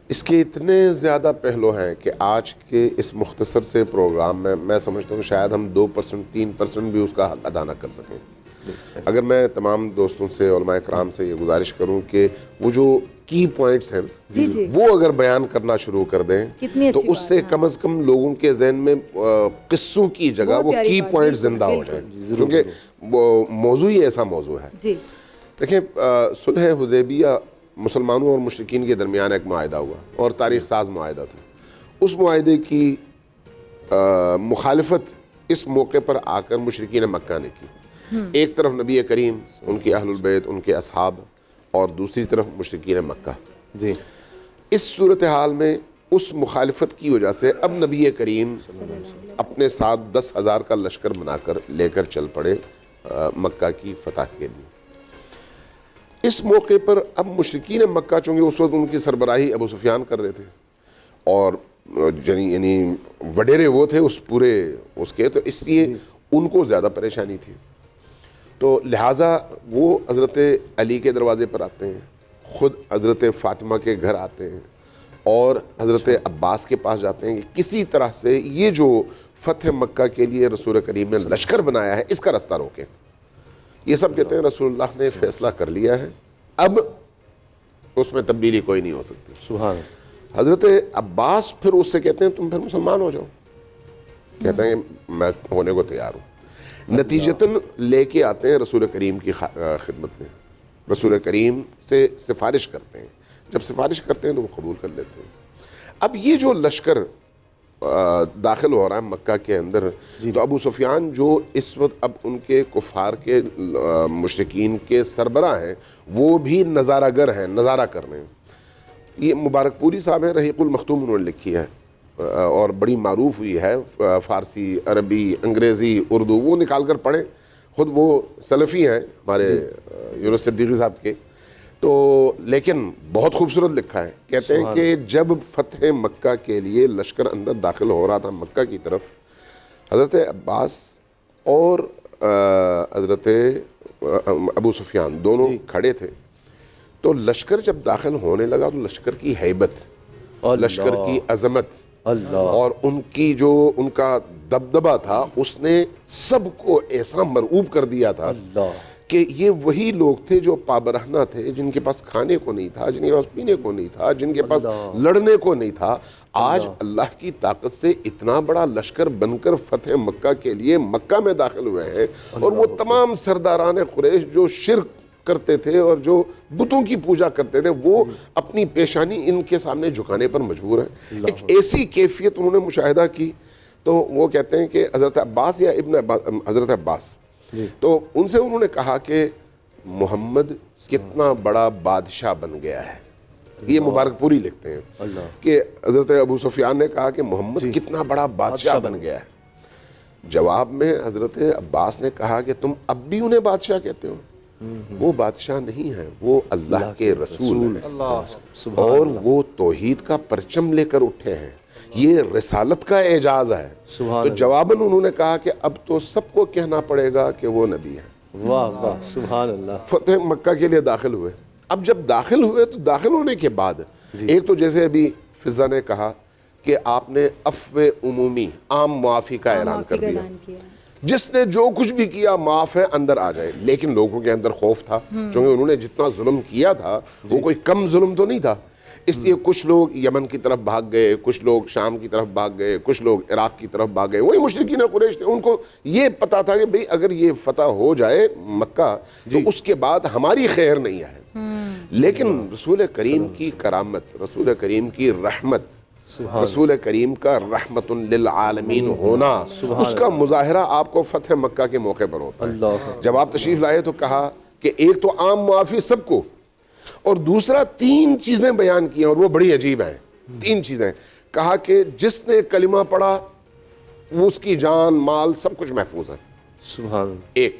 اس کے اتنے زیادہ پہلو ہیں کہ آج کے اس مختصر سے پروگرام میں سمجھتا ہوں شاید ہم 2% 3% بھی اس کا حق ادا نہ کر سکیں. اگر میں تمام دوستوں سے, علماء کرام سے یہ گزارش کروں کہ وہ جو کی پوائنٹس ہیں وہ اگر بیان کرنا شروع کر دیں تو اس سے کم از کم لوگوں کے ذہن میں قصوں کی جگہ وہ کی پوائنٹس زندہ ہو جائیں, کیونکہ موضوع ہی ایسا موضوع ہے. دیکھیں, صلح حدیبیہ مسلمانوں اور مشرکین کے درمیان ایک معاہدہ ہوا اور تاریخ ساز معاہدہ تھا. اس معاہدے کی مخالفت اس موقع پر آ کر مشرکین مکہ نے کی. ایک طرف نبی کریم, ان کے اہل البیت, ان کے اصحاب, اور دوسری طرف مشرکین مکہ. جی, اس صورتحال میں اس مخالفت کی وجہ سے اب نبی کریم اپنے ساتھ 10,000 کا لشکر بنا کر لے کر چل پڑے مکہ کی فتح کے لیے. اس موقع پر اب مشرکین مکہ چونکہ اس وقت ان کی سربراہی ابو سفیان کر رہے تھے اور یعنی وڈیرے وہ تھے اس پورے اس کے, تو اس لیے ان کو زیادہ پریشانی تھی. تو لہٰذا وہ حضرت علی کے دروازے پر آتے ہیں, خود حضرت فاطمہ کے گھر آتے ہیں اور حضرت عباس کے پاس جاتے ہیں کہ کسی طرح سے یہ جو فتح مکہ کے لیے رسول کریم نے لشکر بنایا ہے اس کا رستہ روکیں. یہ سب کہتے ہیں رسول اللہ نے فیصلہ کر لیا ہے, اب اس میں تبدیلی کوئی نہیں ہو سکتی. سبحان. حضرت عباس پھر اس سے کہتے ہیں تم پھر مسلمان ہو جاؤ. کہتے ہیں میں ہونے کو تیار ہوں. نتیجتاً لے کے آتے ہیں رسول کریم کی خدمت میں, رسول کریم سے سفارش کرتے ہیں. جب سفارش کرتے ہیں تو وہ قبول کر لیتے ہیں. اب یہ جو لشکر داخل ہو رہا ہے مکہ کے اندر, تو ابو سفیان جو اس وقت اب ان کے کفار کے مشرکین کے سربراہ ہیں وہ بھی نظارہ گر ہیں, نظارہ کر رہے ہیں. یہ مبارک پوری صاحب ہیں, رحیق المختوم انہوں نے لکھی ہے اور بڑی معروف ہوئی ہے, فارسی, عربی, انگریزی, اردو, وہ نکال کر پڑھیں. خود وہ سلفی ہیں ہمارے یونس صدیقی صاحب کے, تو لیکن بہت خوبصورت لکھا ہے. کہتے ہیں کہ جب فتح مکہ کے لیے لشکر اندر داخل ہو رہا تھا مکہ کی طرف, حضرت عباس اور حضرت ابو سفیان دونوں کھڑے تھے. تو لشکر جب داخل ہونے لگا تو لشکر کی ہیبت, لشکر کی عظمت اور ان کی جو ان کا دبدبہ تھا اس نے سب کو ایسا مرعوب کر دیا تھا کہ یہ وہی لوگ تھے جو پابرہنہ تھے, جن کے پاس کھانے کو نہیں تھا, جن کے پاس پینے کو نہیں تھا, جن کے پاس لڑنے کو نہیں تھا. آج اللہ کی طاقت سے اتنا بڑا لشکر بن کر فتح مکہ کے لیے مکہ میں داخل ہوئے ہیں, اور وہ تمام سرداران قریش جو شرک کرتے تھے اور جو بتوں کی پوجا کرتے تھے وہ اپنی پیشانی ان کے سامنے جھکانے پر مجبور ہیں. ایک ایسی کیفیت انہوں نے مشاہدہ کی. تو وہ کہتے ہیں کہ حضرت عباس یا ابن حضرت عباس, تو ان سے انہوں نے کہا کہ محمد کتنا بڑا بادشاہ بن گیا ہے. یہ مبارک پوری لکھتے ہیں کہ حضرت ابو سفیان نے کہا کہ محمد کتنا بڑا بادشاہ بن گیا ہے. جواب میں حضرت عباس نے کہا کہ تم اب بھی انہیں بادشاہ کہتے ہو, وہ بادشاہ نہیں ہیں, وہ اللہ کے رسول ہیں اور وہ توحید کا پرچم لے کر اٹھے ہیں. یہ رسالت کا اعجاز ہے. تو جواباً انہوں نے کہا کہ اب تو سب کو کہنا پڑے گا کہ وہ نبی ہیں. واہ واہ, سبحان اللہ. فتح مکہ کے لیے داخل ہوئے. اب جب داخل ہوئے تو داخل ہونے کے بعد ایک تو جیسے ابھی فضا نے کہا کہ آپ نے عفو عمومی, عام معافی کا اعلان کر دیا. جس نے جو کچھ بھی کیا معاف ہے, اندر آ جائے. لیکن لوگوں کے اندر خوف تھا, چونکہ انہوں نے جتنا ظلم کیا تھا وہ کوئی کم ظلم تو نہیں تھا. اس لیے کچھ لوگ یمن کی طرف بھاگ گئے, کچھ لوگ شام کی طرف بھاگ گئے, کچھ لوگ عراق کی طرف بھاگ گئے. وہی مشرکین قریش تھے, ان کو یہ پتا تھا کہ بھئی اگر یہ فتح ہو جائے مکہ تو اس کے بعد ہماری خیر نہیں ہے. لیکن رسول کریم کی کرامت, رسول کریم کی رحمت, رسول کریم کا رحمت للعالمین ہونا, اس کا مظاہرہ آپ کو فتح مکہ کے موقع پر ہوتا ہے. جب آپ تشریف لائے تو کہا کہ ایک تو عام معافی سب کو, اور دوسرا 3 چیزیں بیان کی ہیں اور وہ بڑی عجیب ہیں. 3 چیزیں کہا کہ جس نے کلمہ پڑھا وہ اس کی جان مال سب کچھ محفوظ ہے. سبحان. ایک.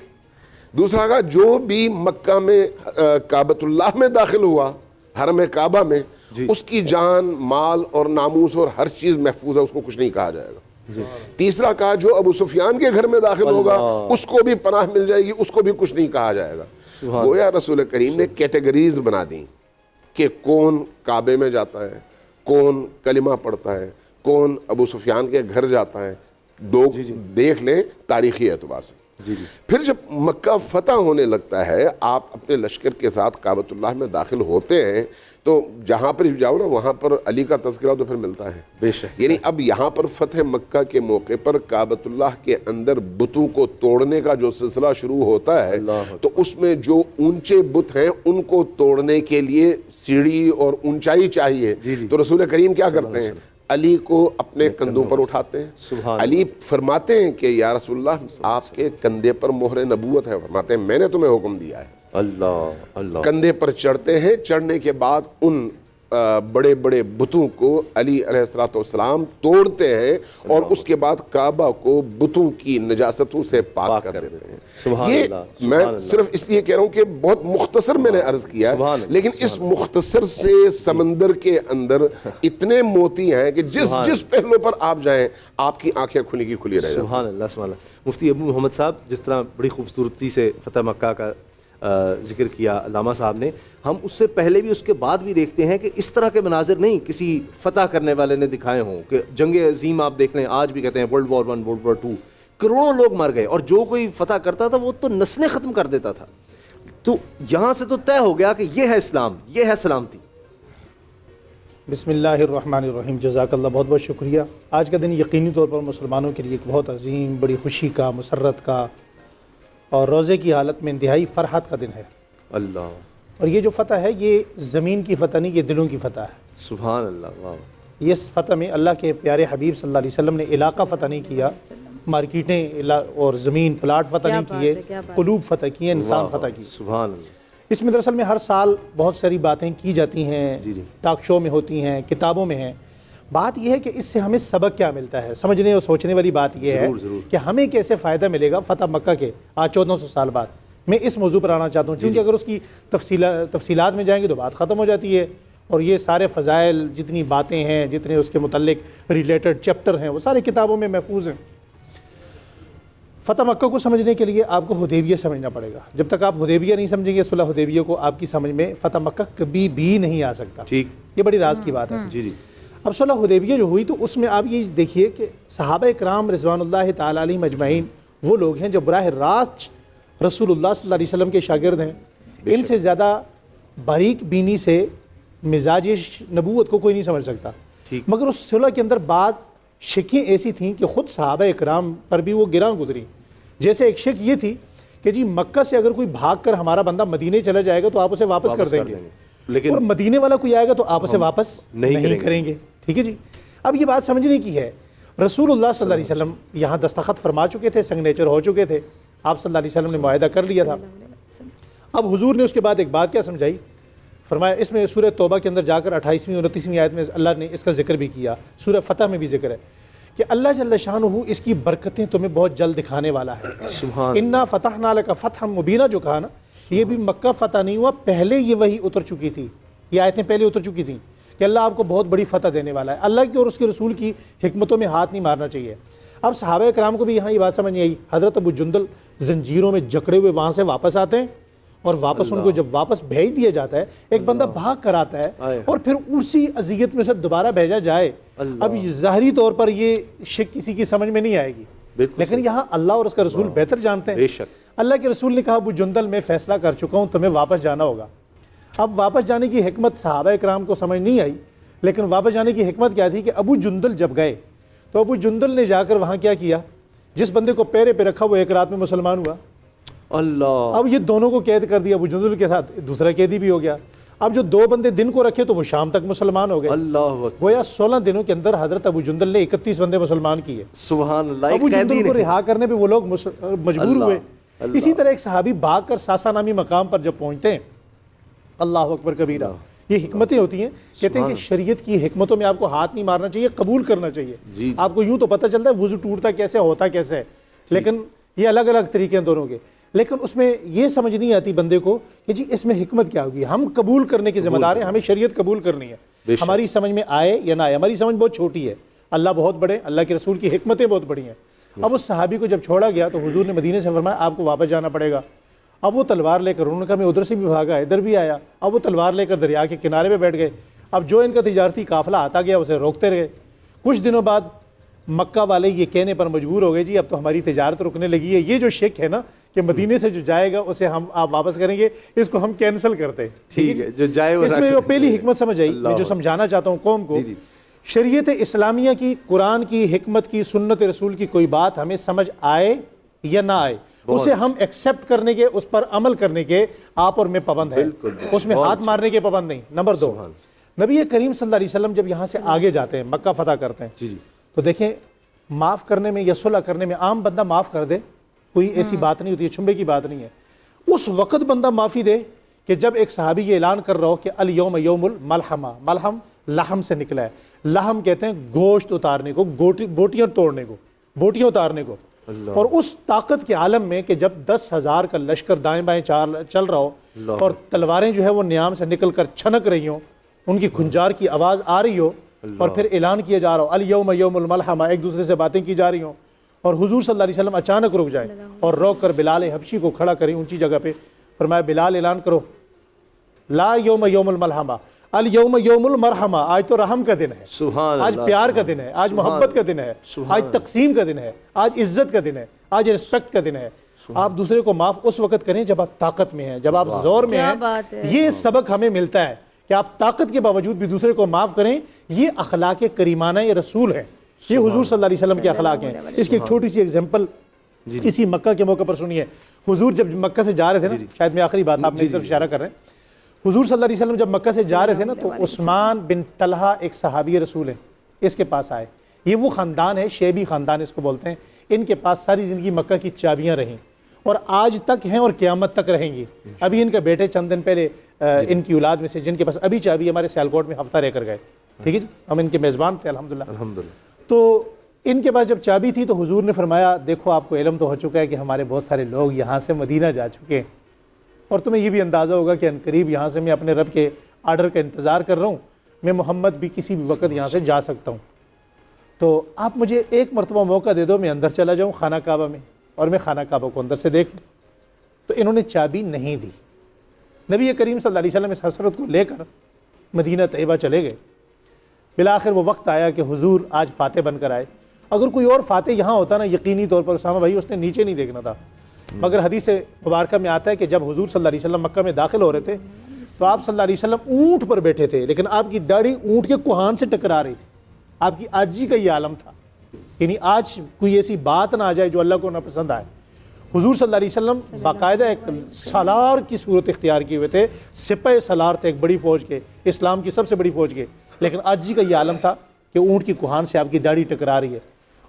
دوسرا کہا جو بھی مکہ میں کعبۃ اللہ میں داخل ہوا, حرم کعبہ میں, اس کی جان مال اور ناموس اور ہر چیز محفوظ ہے, اس کو کچھ نہیں کہا جائے گا. تیسرا کہا جو ابو سفیان کے گھر میں داخل ہوگا اس کو بھی پناہ مل جائے گی, اس کو بھی کچھ نہیں کہا جائے گا. گویا رسول کریم نے کیٹیگریز بنا دی کہ کون کعبے میں جاتا ہے, کون کلمہ پڑھتا ہے, کون ابو سفیان کے گھر جاتا ہے. دیکھ لیں تاریخی اعتبار سے. پھر جب مکہ فتح ہونے لگتا ہے, آپ اپنے لشکر کے ساتھ کعبۃ اللہ میں داخل ہوتے ہیں, تو جہاں پر جاؤ نا وہاں پر علی کا تذکرہ تو پھر ملتا ہے. بے شک. یعنی اب یہاں پر فتح مکہ کے موقع پر کعبۃ اللہ کے اندر بتوں کو توڑنے کا جو سلسلہ شروع ہوتا ہے, تو اس میں جو اونچے بت ہیں ان کو توڑنے کے لیے سیڑھی اور اونچائی چاہیے. تو رسول کریم کیا کرتے ہیں, علی کو اپنے کندھوں پر اٹھاتے ہیں. علی فرماتے ہیں کہ یا رسول اللہ آپ کے کندھے پر مہر نبوت ہے. فرماتے ہیں میں نے تمہیں حکم دیا ہے. اللہ اللہ. کندھے پر چڑھتے ہیں, چڑھنے کے بعد ان بڑے بڑے بتوں کو علی علیہ السلام توڑتے ہیں اور اس کے بعد کعبہ کو بتوں کی نجاستوں سے پاک کر دیتے ہیں. یہ میں صرف اس لیے کہہ رہا ہوں کہ بہت مختصر میں نے عرض کیا ہے, لیکن اس مختصر سے سمندر کے اندر اتنے موتی ہیں کہ جس پہلو پر آپ جائیں آپ کی آنکھیں کھلی کی کھلی رہ جائیں. سبحان اللہ سبحان اللہ. مفتی ابو محمد صاحب, جس طرح بڑی خوبصورتی سے فتح مکہ کا ذکر کیا علامہ صاحب نے, ہم اس سے پہلے بھی اس کے بعد بھی دیکھتے ہیں کہ اس طرح کے مناظر نہیں کسی فتح کرنے والے نے دکھائے ہوں, کہ جنگ عظیم آپ دیکھ لیں, آج بھی کہتے ہیں World War I, World War II, کروڑوں لوگ مر گئے, اور جو کوئی فتح کرتا تھا وہ تو نسلیں ختم کر دیتا تھا. تو یہاں سے تو طے ہو گیا کہ یہ ہے اسلام, یہ ہے سلامتی. بسم اللہ الرحمن الرحیم. جزاک اللہ, بہت بہت شکریہ. آج کا دن یقینی طور پر مسلمانوں کے لیے ایک بہت عظیم, بڑی خوشی کا, مسرت کا اور روزے کی حالت میں انتہائی فرحت کا دن ہے. اللہ. اور یہ جو فتح ہے یہ زمین کی فتح نہیں, یہ دلوں کی فتح ہے. سبحان اللہ. واہ. اس فتح میں اللہ کے پیارے حبیب صلی اللہ علیہ وسلم نے علاقہ فتح نہیں کیا, مارکیٹیں اور زمین پلاٹ فتح نہیں کیے, قلوب فتح کیے, انسان فتح کیے. سبحان اللہ. اس میں دراصل میں ہر سال بہت ساری باتیں کی جاتی ہیں, ٹاک شو میں ہوتی ہیں, کتابوں میں ہیں. بات یہ ہے کہ اس سے ہمیں سبق کیا ملتا ہے. سمجھنے اور سوچنے والی بات یہ ہے کہ ہمیں کیسے فائدہ ملے گا فتح مکہ کے آج 1400 سال بعد. میں اس موضوع پر آنا چاہتا ہوں, چونکہ اگر اس کی تفصیلات میں جائیں گے تو بات ختم ہو جاتی ہے, اور یہ سارے فضائل جتنی باتیں ہیں, جتنے اس کے متعلق ریلیٹڈ چیپٹر ہیں, وہ سارے کتابوں میں محفوظ ہیں. فتح مکہ کو سمجھنے کے لیے آپ کو حدیبیہ سمجھنا پڑے گا. جب تک آپ حدیبیہ نہیں سمجھیں گے, صلح حدیبیہ کو, آپ کی سمجھ میں فتح مکہ کبھی بھی نہیں آ سکتا. ٹھیک, یہ بڑی راز کی بات ہے. جی جی. اب صلح حدیبیہ جو ہوئی تو اس میں آپ یہ دیکھیے کہ صحابہ کرام رضوان اللہ تعالیٰ علیہم اجمعین وہ لوگ ہیں جو براہ راست رسول اللہ صلی اللہ علیہ وسلم کے شاگرد ہیں. ان سے زیادہ باریک بینی سے مزاج نبوت کو کوئی نہیں سمجھ سکتا. مگر اس صلح کے اندر بعض شکیں ایسی تھیں کہ خود صحابہ اکرام پر بھی وہ گراں گزری. جیسے ایک شک یہ تھی کہ جی مکہ سے اگر کوئی بھاگ کر ہمارا بندہ مدینے چلا جائے گا تو آپ اسے واپس کر دیں گے, لیکن اور مدینے والا کوئی آئے گا تو آپ اسے واپس نہیں کریں گے. ٹھیک ہے جی. اب یہ بات سمجھنے کی ہے. رسول اللہ صلی اللہ علیہ وسلم یہاں دستخط فرما چکے تھے, سگنیچر ہو چکے تھے, آپ صلی اللہ علیہ وسلم نے معاہدہ کر لیا تھا. اب حضور نے اس کے بعد ایک بات کیا سمجھائی, فرمایا, اس میں سورہ توبہ کے اندر جا کر 28ویں 29ویں آیت میں اللہ نے اس کا ذکر بھی کیا, سورہ فتح میں بھی ذکر ہے کہ اللہ جل شانہ اس کی برکتیں تمہیں بہت جلد دکھانے والا ہے. انا فتحنا لک فتحا مبینا جو کہا نا, یہ بھی مکہ فتح نہیں ہوا, پہلے یہ وہی اتر چکی تھی, یہ آیتیں پہلے اتر چکی تھیں کہ اللہ آپ کو بہت بڑی فتح دینے والا ہے. اللہ کی اور اس کے رسول کی حکمتوں میں ہاتھ نہیں مارنا چاہیے. اب صحابہ کرام کو بھی یہاں یہ بات سمجھ نہیں آئی. حضرت ابو جندل زنجیروں میں جکڑے ہوئے وہاں سے واپس آتے ہیں, اور واپس ان کو جب واپس بھیج دیا جاتا ہے, ایک بندہ بھاگ کر آتا ہے اور پھر اسی اذیت میں سے دوبارہ بھیجا جائے. اب ظاہری طور پر یہ شک کسی کی سمجھ میں نہیں آئے گی, لیکن یہاں اللہ اور اس کا رسول بہتر جانتے ہیں. اللہ کے رسول نے کہا, ابو جندل میں فیصلہ کر چکا ہوں, تمہیں واپس جانا ہوگا. اب واپس جانے کی حکمت صحابہ اکرام کو سمجھ نہیں آئی, لیکن واپس جانے کی حکمت کیا تھی کہ ابو جندل جب گئے تو ابو جندل نے جا کر وہاں کیا کیا, جس بندے کو پیرے پہ رکھا وہ ایک رات میں مسلمان ہوا. اللہ. اب یہ دونوں کو قید کر دیا, ابو جندل کے ساتھ دوسرا قیدی بھی ہو گیا. اب جو 2 بندے دن کو رکھے تو وہ شام تک مسلمان ہو گئے. اللہ. گویا 16 دنوں کے اندر حضرت ابو جندل نے 31 بندے مسلمان کیے. سبحان اللہ. ابو جندل کو رہا کرنے پہ وہ لوگ مجبور ہوئے. اسی طرح ایک صحابی بھاگ کر ساسا نامی مقام پر جب پہنچتے ہیں, اللہ اکبر کبیرہ, یہ حکمتیں ہوتی ہیں. کہتے ہیں کہ شریعت کی حکمتوں میں آپ کو ہاتھ نہیں مارنا چاہیے, قبول کرنا چاہیے. آپ کو یوں تو پتہ چلتا ہے وضو ٹوٹتا کیسے, ہوتا کیسے ہے, لیکن یہ الگ الگ طریقے ہیں دونوں کے. لیکن اس میں یہ سمجھ نہیں آتی بندے کو کہ جی اس میں حکمت کیا ہوگی. ہم قبول کرنے کی ذمہ دار ہیں, ہمیں شریعت قبول کرنی ہے. ہماری سمجھ میں آئے یا نہ آئے, ہماری سمجھ بہت چھوٹی ہے, اللہ بہت بڑے, اللہ کے رسول کی حکمتیں بہت بڑی ہیں. اب اس صحابی کو جب چھوڑا گیا تو حضور نے مدینے سے فرمایا آپ کو واپس جانا پڑے گا. اب وہ تلوار لے کر, انہوں نے کہا میں ادھر سے بھی بھاگا, ادھر بھی آیا. اب وہ تلوار لے کر دریا کے کنارے پہ بیٹھ گئے. اب جو ان کا تجارتی قافلہ آتا گیا اسے روکتے رہے. کچھ دنوں بعد مکہ والے یہ کہنے پر مجبور ہو گئے جی اب تو ہماری تجارت رکنے لگی ہے. یہ جو شک ہے نا کہ مدینے سے جو جائے گا اسے آپ واپس کریں گے, اس کو ہم کینسل کرتے ہیں. ٹھیک ہے, جو جائے اس میں وہ پہلی حکمت سمجھ آئی. میں جو سمجھانا چاہتا ہوں قوم کو, شریعت اسلامیہ کی, قرآن کی حکمت کی, سنت رسول کی کوئی بات ہمیں سمجھ آئے یا نہ آئے, اسے ہم ایکسیپٹ کرنے کے, اس پر عمل کرنے کے آپ اور میں پابند ہیں, اس میں ہاتھ مارنے کے پابند نہیں. نمبر 2, نبی کریم صلی اللہ علیہ وسلم جب یہاں سے آگے جاتے ہیں, مکہ فتح کرتے ہیں, تو دیکھیں معاف کرنے میں یا صلح کرنے میں عام بندہ معاف کر دے, کوئی ایسی بات نہیں ہوتی ہے, چھمبے کی بات نہیں ہے. اس وقت بندہ معافی دے کہ جب ایک صحابی یہ اعلان کر رہا ہو کہ الیوم یوم الملحمہ، ملحم لحم سے نکلا ہے، لحم کہتے ہیں گوشت اتارنے کو، بوٹیاں توڑنے کو، بوٹیاں اتارنے کو، اور اس طاقت کے عالم میں کہ جب 10,000 کا لشکر دائیں بائیں چل رہا ہو اور تلواریں جو ہے وہ نیام سے نکل کر چھنک رہی ہوں، ان کی کھنجار کی آواز آ رہی ہو، اور پھر اعلان کیا جا رہا ہو الیوم یوم الملحمہ، ایک دوسرے سے باتیں کی جا رہی ہوں، اور حضور صلی اللہ علیہ وسلم اچانک رک جائیں اور روک کر بلال حبشی کو کھڑا کریں اونچی جگہ پہ، فرمایا بلال اعلان کرو لا یوم یوم الملحمہ، الیوم یوم المرحمہ، آج تو رحم کا دن ہے، سبحان آج اللہ، پیار کا دن ہے، آج محبت کا دن ہے، آج تقسیم کا دن ہے، آج عزت کا دن ہے، آج رسپیکٹ کا دن ہے۔ آپ دوسرے کو معاف اس وقت کریں جب آپ طاقت میں ہیں، جب آپ زور میں ہیں۔ یہ سبق ہمیں ملتا ہے کہ آپ طاقت کے باوجود بھی دوسرے کو معاف کریں، یہ اخلاق کریمانہ یہ رسول ہیں، یہ حضور صلی اللہ علیہ وسلم کے اخلاق ہیں۔ اس کی ایک چھوٹی سی ایگزامپل اسی مکہ کے موقع پر سنیے۔ حضور جب مکہ سے جا رہے تھے نا، شاید میں آخری بات آپ میری طرف اشارہ کر رہے ہیں، حضور صلی اللہ علیہ وسلم جب مکہ سے جا رہے تھے نا تو عثمان بن طلحہ ایک صحابی رسول ہیں، اس کے پاس آئے۔ یہ وہ خاندان ہے، شیبی خاندان اس کو بولتے ہیں، ان کے پاس ساری زندگی مکہ کی چابیاں رہیں اور آج تک ہیں اور قیامت تک رہیں گی۔ ابھی ان کے بیٹے چند دن پہلے ان کی اولاد میں سے جن کے پاس ابھی چابی ہمارے سیالکوٹ میں ہفتہ رہ کر گئے، ٹھیک ہے جی، ہم ان کے میزبان تھے الحمدللہ۔ تو ان کے پاس جب چابی تھی تو حضور نے فرمایا دیکھو آپ کو علم تو ہو چکا ہے کہ ہمارے بہت سارے لوگ یہاں سے مدینہ جا چکے ہیں، اور تمہیں یہ بھی اندازہ ہوگا کہ عنقریب یہاں سے میں اپنے رب کے آرڈر کا انتظار کر رہا ہوں، میں محمد بھی کسی بھی وقت یہاں سے جا سکتا ہوں، تو آپ مجھے ایک مرتبہ موقع دے دو، میں اندر چلا جاؤں خانہ کعبہ میں اور میں خانہ کعبہ کو اندر سے دیکھ لوں۔ تو انہوں نے چابی نہیں دی۔ نبی کریم صلی اللہ علیہ وسلم اس حسرت کو لے کر مدینہ طیبہ چلے گئے۔ بالآخر وہ وقت آیا کہ حضور آج فاتح بن کر آئے۔ اگر کوئی اور فاتح یہاں ہوتا نا، یقینی طور پر اسامہ بھائی اس نے نیچے نہیں دیکھنا تھا، مگر حدیث مبارکہ میں آتا ہے کہ جب حضور صلی اللہ علیہ وسلم مکہ میں داخل ہو رہے تھے تو آپ صلی اللہ علیہ وسلم اونٹ پر بیٹھے تھے، لیکن آپ کی داڑھی اونٹ کے کوہان سے ٹکرا رہی تھی۔ آپ کی عاجزی کا یہ عالم تھا، یعنی آج کوئی ایسی بات نہ آ جائے جو اللہ کو نہ پسند آئے۔ حضور صلی اللہ علیہ وسلم باقاعدہ ایک سالار کی صورت اختیار کیے ہوئے تھے، سپہ سالار تھے ایک بڑی فوج کے، اسلام کی سب سے بڑی فوج کے، لیکن عاجزی کا یہ عالم تھا کہ اونٹ کی کوہان سے آپ کی داڑھی ٹکرا رہی ہے۔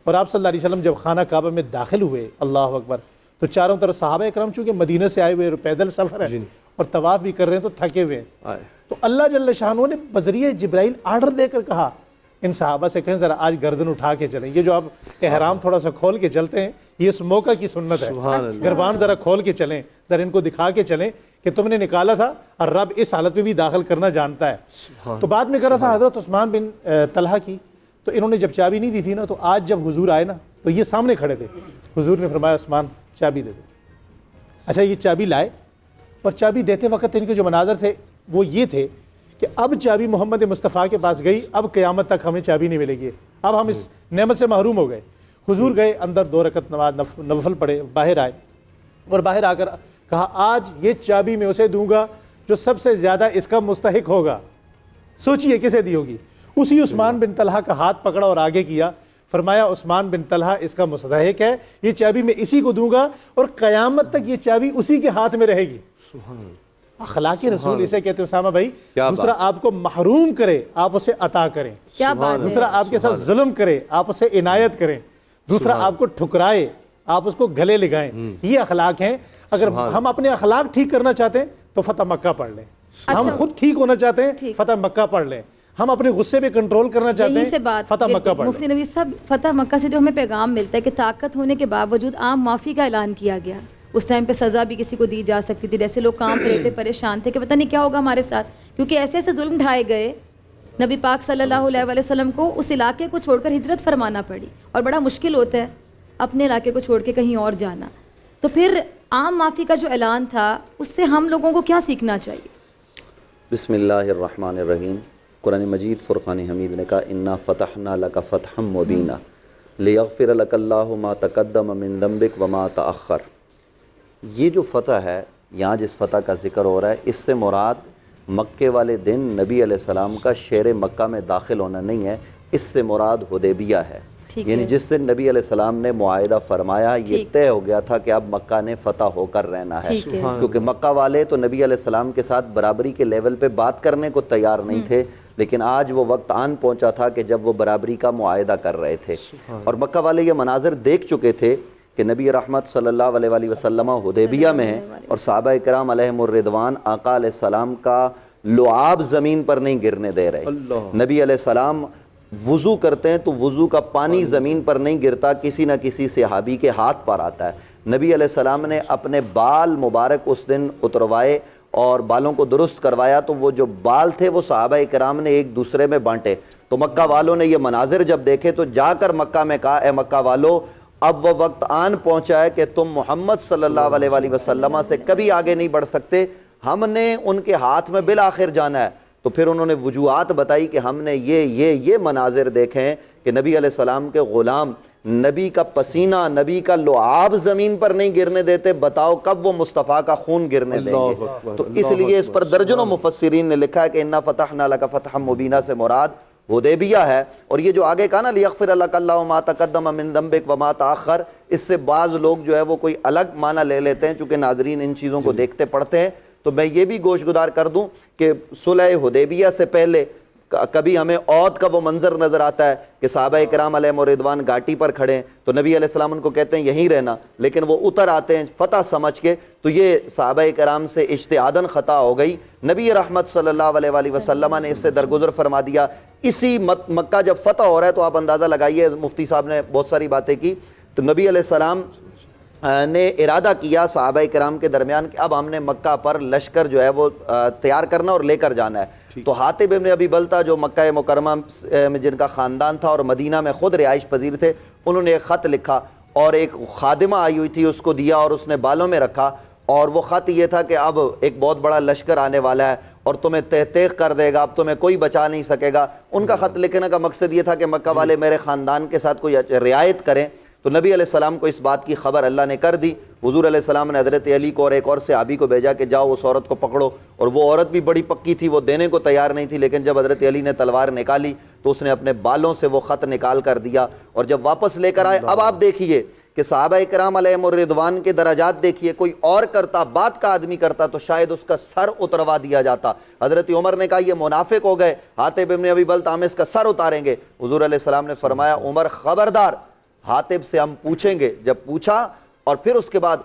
اور آپ صلی اللہ علیہ وسلم جب خانہ کعبہ میں داخل ہوئے، اللہ اکبر، تو چاروں طرف صحابہ اکرام چونکہ مدینہ سے آئے ہوئے پیدل سفر ہے اور طواف بھی کر رہے ہیں تو تھکے ہوئے ہیں، تو اللہ جل شانہ نے بذریعہ جبرائیل آرڈر دے کر کہا ان صحابہ سے کہیں ذرا آج گردن اٹھا کے چلیں، یہ جو آپ احرام تھوڑا سا کھول کے چلتے ہیں یہ اس موقع کی سنت ہے، گربان ذرا کھول کے چلیں، ذرا ان کو دکھا کے چلیں کہ تم نے نکالا تھا اور رب اس حالت میں بھی داخل کرنا جانتا ہے۔ تو بعد میں کر رہا تھا حضرت عثمان بن طلحہ کی، تو انہوں نے جب چابی نہیں دی تھی نا، تو آج جب حضور آئے نا تو یہ سامنے کھڑے تھے، حضور نے فرمایا عثمان چابی دے دو۔ اچھا یہ چابی لائے، اور چابی دیتے وقت ان کے جو مناظر تھے وہ یہ تھے کہ اب چابی محمد مصطفیٰ کے پاس گئی، اب قیامت تک ہمیں چابی نہیں ملے گی، اب ہم اس نعمت سے محروم ہو گئے۔ حضور گئے اندر 2 رکعت نماز نفل پڑھے، باہر آئے اور باہر آ کر کہا آج یہ چابی میں اسے دوں گا جو سب سے زیادہ اس کا مستحق ہوگا۔ سوچئے کسے دی ہوگی؟ اسی عثمان بن طلحہ کا ہاتھ پکڑا اور آگے کیا، فرمایا عثمان بن طلحہ اس کا مستحق ہے، یہ چابی میں اسی کو دوں گا اور قیامت تک یہ چابی اسی کے ہاتھ میں رہے گی۔ اخلاق رسول اسے کہتے ہیں اسامہ بھائی، دوسرا آپ کو محروم کرے آپ اسے عطا کریں، دوسرا آپ کے ساتھ ظلم کرے آپ اسے عنایت کریں، دوسرا آپ کو ٹھکرائے آپ اس کو گلے لگائیں، یہ اخلاق ہیں۔ اگر ہم اپنے اخلاق ٹھیک کرنا چاہتے ہیں تو فتح مکہ پڑھ لیں، ہم خود ٹھیک ہونا چاہتے ہیں فتح مکہ پڑھ لیں، ہم اپنے غصے پہ کنٹرول کرنا چاہتے ہیں فتح مکہ پڑھ لیں۔ مفتی نوید صاحب، فتح مکہ سے جو ہمیں پیغام ملتا ہے کہ طاقت ہونے کے باوجود عام معافی کا اعلان کیا گیا، اس ٹائم پہ سزا بھی کسی کو دی جا سکتی تھی، جیسے لوگ کام رہے تھے پریشان تھے کہ پتہ نہیں کیا ہوگا ہمارے ساتھ، کیونکہ ایسے ایسے ظلم ڈھائے گئے، نبی پاک صلی اللہ علیہ وسلم کو اس علاقے کو چھوڑ کر ہجرت فرمانا پڑی، اور بڑا مشکل ہوتا ہے اپنے علاقے کو چھوڑ کے کہیں اور جانا۔ تو پھر عام معافی کا جو اعلان تھا اس سے ہم لوگوں کو کیا سیکھنا چاہیے؟ بسم اللہ الرحمن الرحیم۔ قرآن مجید فرقان حمید نے کہا انا فتحنا لک فتحا مبینا لیغفر لک اللہ ما تقدم من ذنبک وما تأخر۔ یہ جو فتح ہے، یہاں جس فتح کا ذکر ہو رہا ہے، اس سے مراد مکے والے دن نبی علیہ السلام کا شہر مکہ میں داخل ہونا نہیں ہے، اس سے مراد حدیبیہ ہے، یعنی جس دن نبی علیہ السلام نے معاہدہ فرمایا یہ طے ہو گیا تھا کہ اب مکہ نے فتح ہو کر رہنا ہے، کیونکہ مکہ والے تو نبی علیہ السلام کے ساتھ برابری کے لیول پہ بات کرنے کو تیار نہیں تھے، لیکن آج وہ وقت آن پہنچا تھا کہ جب وہ برابری کا معاہدہ کر رہے تھے، اور مکہ والے یہ مناظر دیکھ چکے تھے کہ نبی رحمت صلی اللہ علیہ وآلہ وسلم حدیبیہ میں ہیں اور صحابہ کرام علیہم الرضوان آقا علیہ السلام کا لعاب زمین پر نہیں گرنے دے رہے. نبی علیہ السلام وضو کرتے ہیں تو وضو کا پانی زمین پر نہیں گرتا، کسی نہ کسی صحابی کے ہاتھ پر آتا ہے. نبی علیہ السلام نے اپنے بال مبارک اس دن اتروائے اور بالوں کو درست کروایا، تو وہ جو بال تھے وہ صحابہ کرام نے ایک دوسرے میں بانٹے. تو مکہ والوں نے یہ مناظر جب دیکھے تو جا کر مکہ میں کہا اے مکہ والو، اب وہ وقت آن پہنچا ہے کہ تم محمد صلی اللہ علیہ وآلہ وسلم سے کبھی آگے نہیں بڑھ سکتے، ہم نے ان کے ہاتھ میں بالآخر جانا ہے. تو پھر انہوں نے وجوہات بتائی کہ ہم نے یہ مناظر دیکھے ہیں کہ نبی علیہ السلام کے غلام نبی کا پسینہ، نبی کا لعاب زمین پر نہیں گرنے دیتے، بتاؤ کب وہ مصطفیٰ کا خون گرنے دیں گے. تو اس لیے اس پر درجنوں مفسرین نے لکھا ہے کہ انا فتحنا لک فتحا مبینا سے مراد حدیبیہ ہے. اور یہ جو آگے کہا نا لیغفر لک اللہ ما تقدم من ذنبک وما تاخر، اس سے بعض لوگ جو ہے وہ کوئی الگ معنی لے لیتے ہیں. چونکہ ناظرین ان چیزوں کو دیکھتے پڑھتے ہیں تو میں یہ بھی گوش گدار کر دوں کہ صلح حدیبیہ سے پہلے کبھی ہمیں عود کا وہ منظر نظر آتا ہے کہ صحابہ کرام علیہم الرضوان گھاٹی پر کھڑے ہیں تو نبی علیہ السلام ان کو کہتے ہیں یہیں رہنا، لیکن وہ اتر آتے ہیں فتح سمجھ کے. تو یہ صحابہ کرام سے اجتہاداً خطا ہو گئی. نبی رحمت صلی اللہ علیہ وآلہ وسلم نے اس سے درگزر فرما دیا. اسی مکہ جب فتح ہو رہا ہے تو آپ اندازہ لگائیے، مفتی صاحب نے بہت ساری باتیں کی، تو نبی علیہ السلام نے ارادہ کیا صحابہ کرام کے درمیان کہ اب ہم نے مکہ پر لشکر جو ہے وہ تیار کرنا اور لے کر جانا ہے. تو حاطب ابن ابی بلتہ جو مکہ مکرمہ میں جن کا خاندان تھا اور مدینہ میں خود رہائش پذیر تھے، انہوں نے ایک خط لکھا اور ایک خادمہ آئی ہوئی تھی اس کو دیا اور اس نے بالوں میں رکھا. اور وہ خط یہ تھا کہ اب ایک بہت بڑا لشکر آنے والا ہے اور تمہیں تحقیق کر دے گا، اب تمہیں کوئی بچا نہیں سکے گا. ان کا خط لکھنے کا مقصد یہ تھا کہ مکہ والے میرے خاندان کے ساتھ کوئی رعایت کریں. تو نبی علیہ السلام کو اس بات کی خبر اللہ نے کر دی. حضور علیہ السلام نے حضرت علی کو اور ایک اور صحابی کو بھیجا کہ جاؤ اس عورت کو پکڑو. اور وہ عورت بھی بڑی پکی تھی، وہ دینے کو تیار نہیں تھی، لیکن جب حضرت علی نے تلوار نکالی تو اس نے اپنے بالوں سے وہ خط نکال کر دیا. اور جب واپس لے کر آئے، اب آپ دیکھیے کہ صحابہ کرام علیہم الرضوان کے درجات دیکھیے. کوئی اور کرتا، بعد کا آدمی کرتا تو شاید اس کا سر اتروا دیا جاتا. حضرت عمر نے کہا یہ منافق ہو گئے، حاطب ابن ابی بلتہ ہم اس کا سر اتاریں گے. حضور علیہ السلام نے فرمایا عمر خبردار، حاطب سے ہم پوچھیں گے. جب پوچھا اور پھر اس کے بعد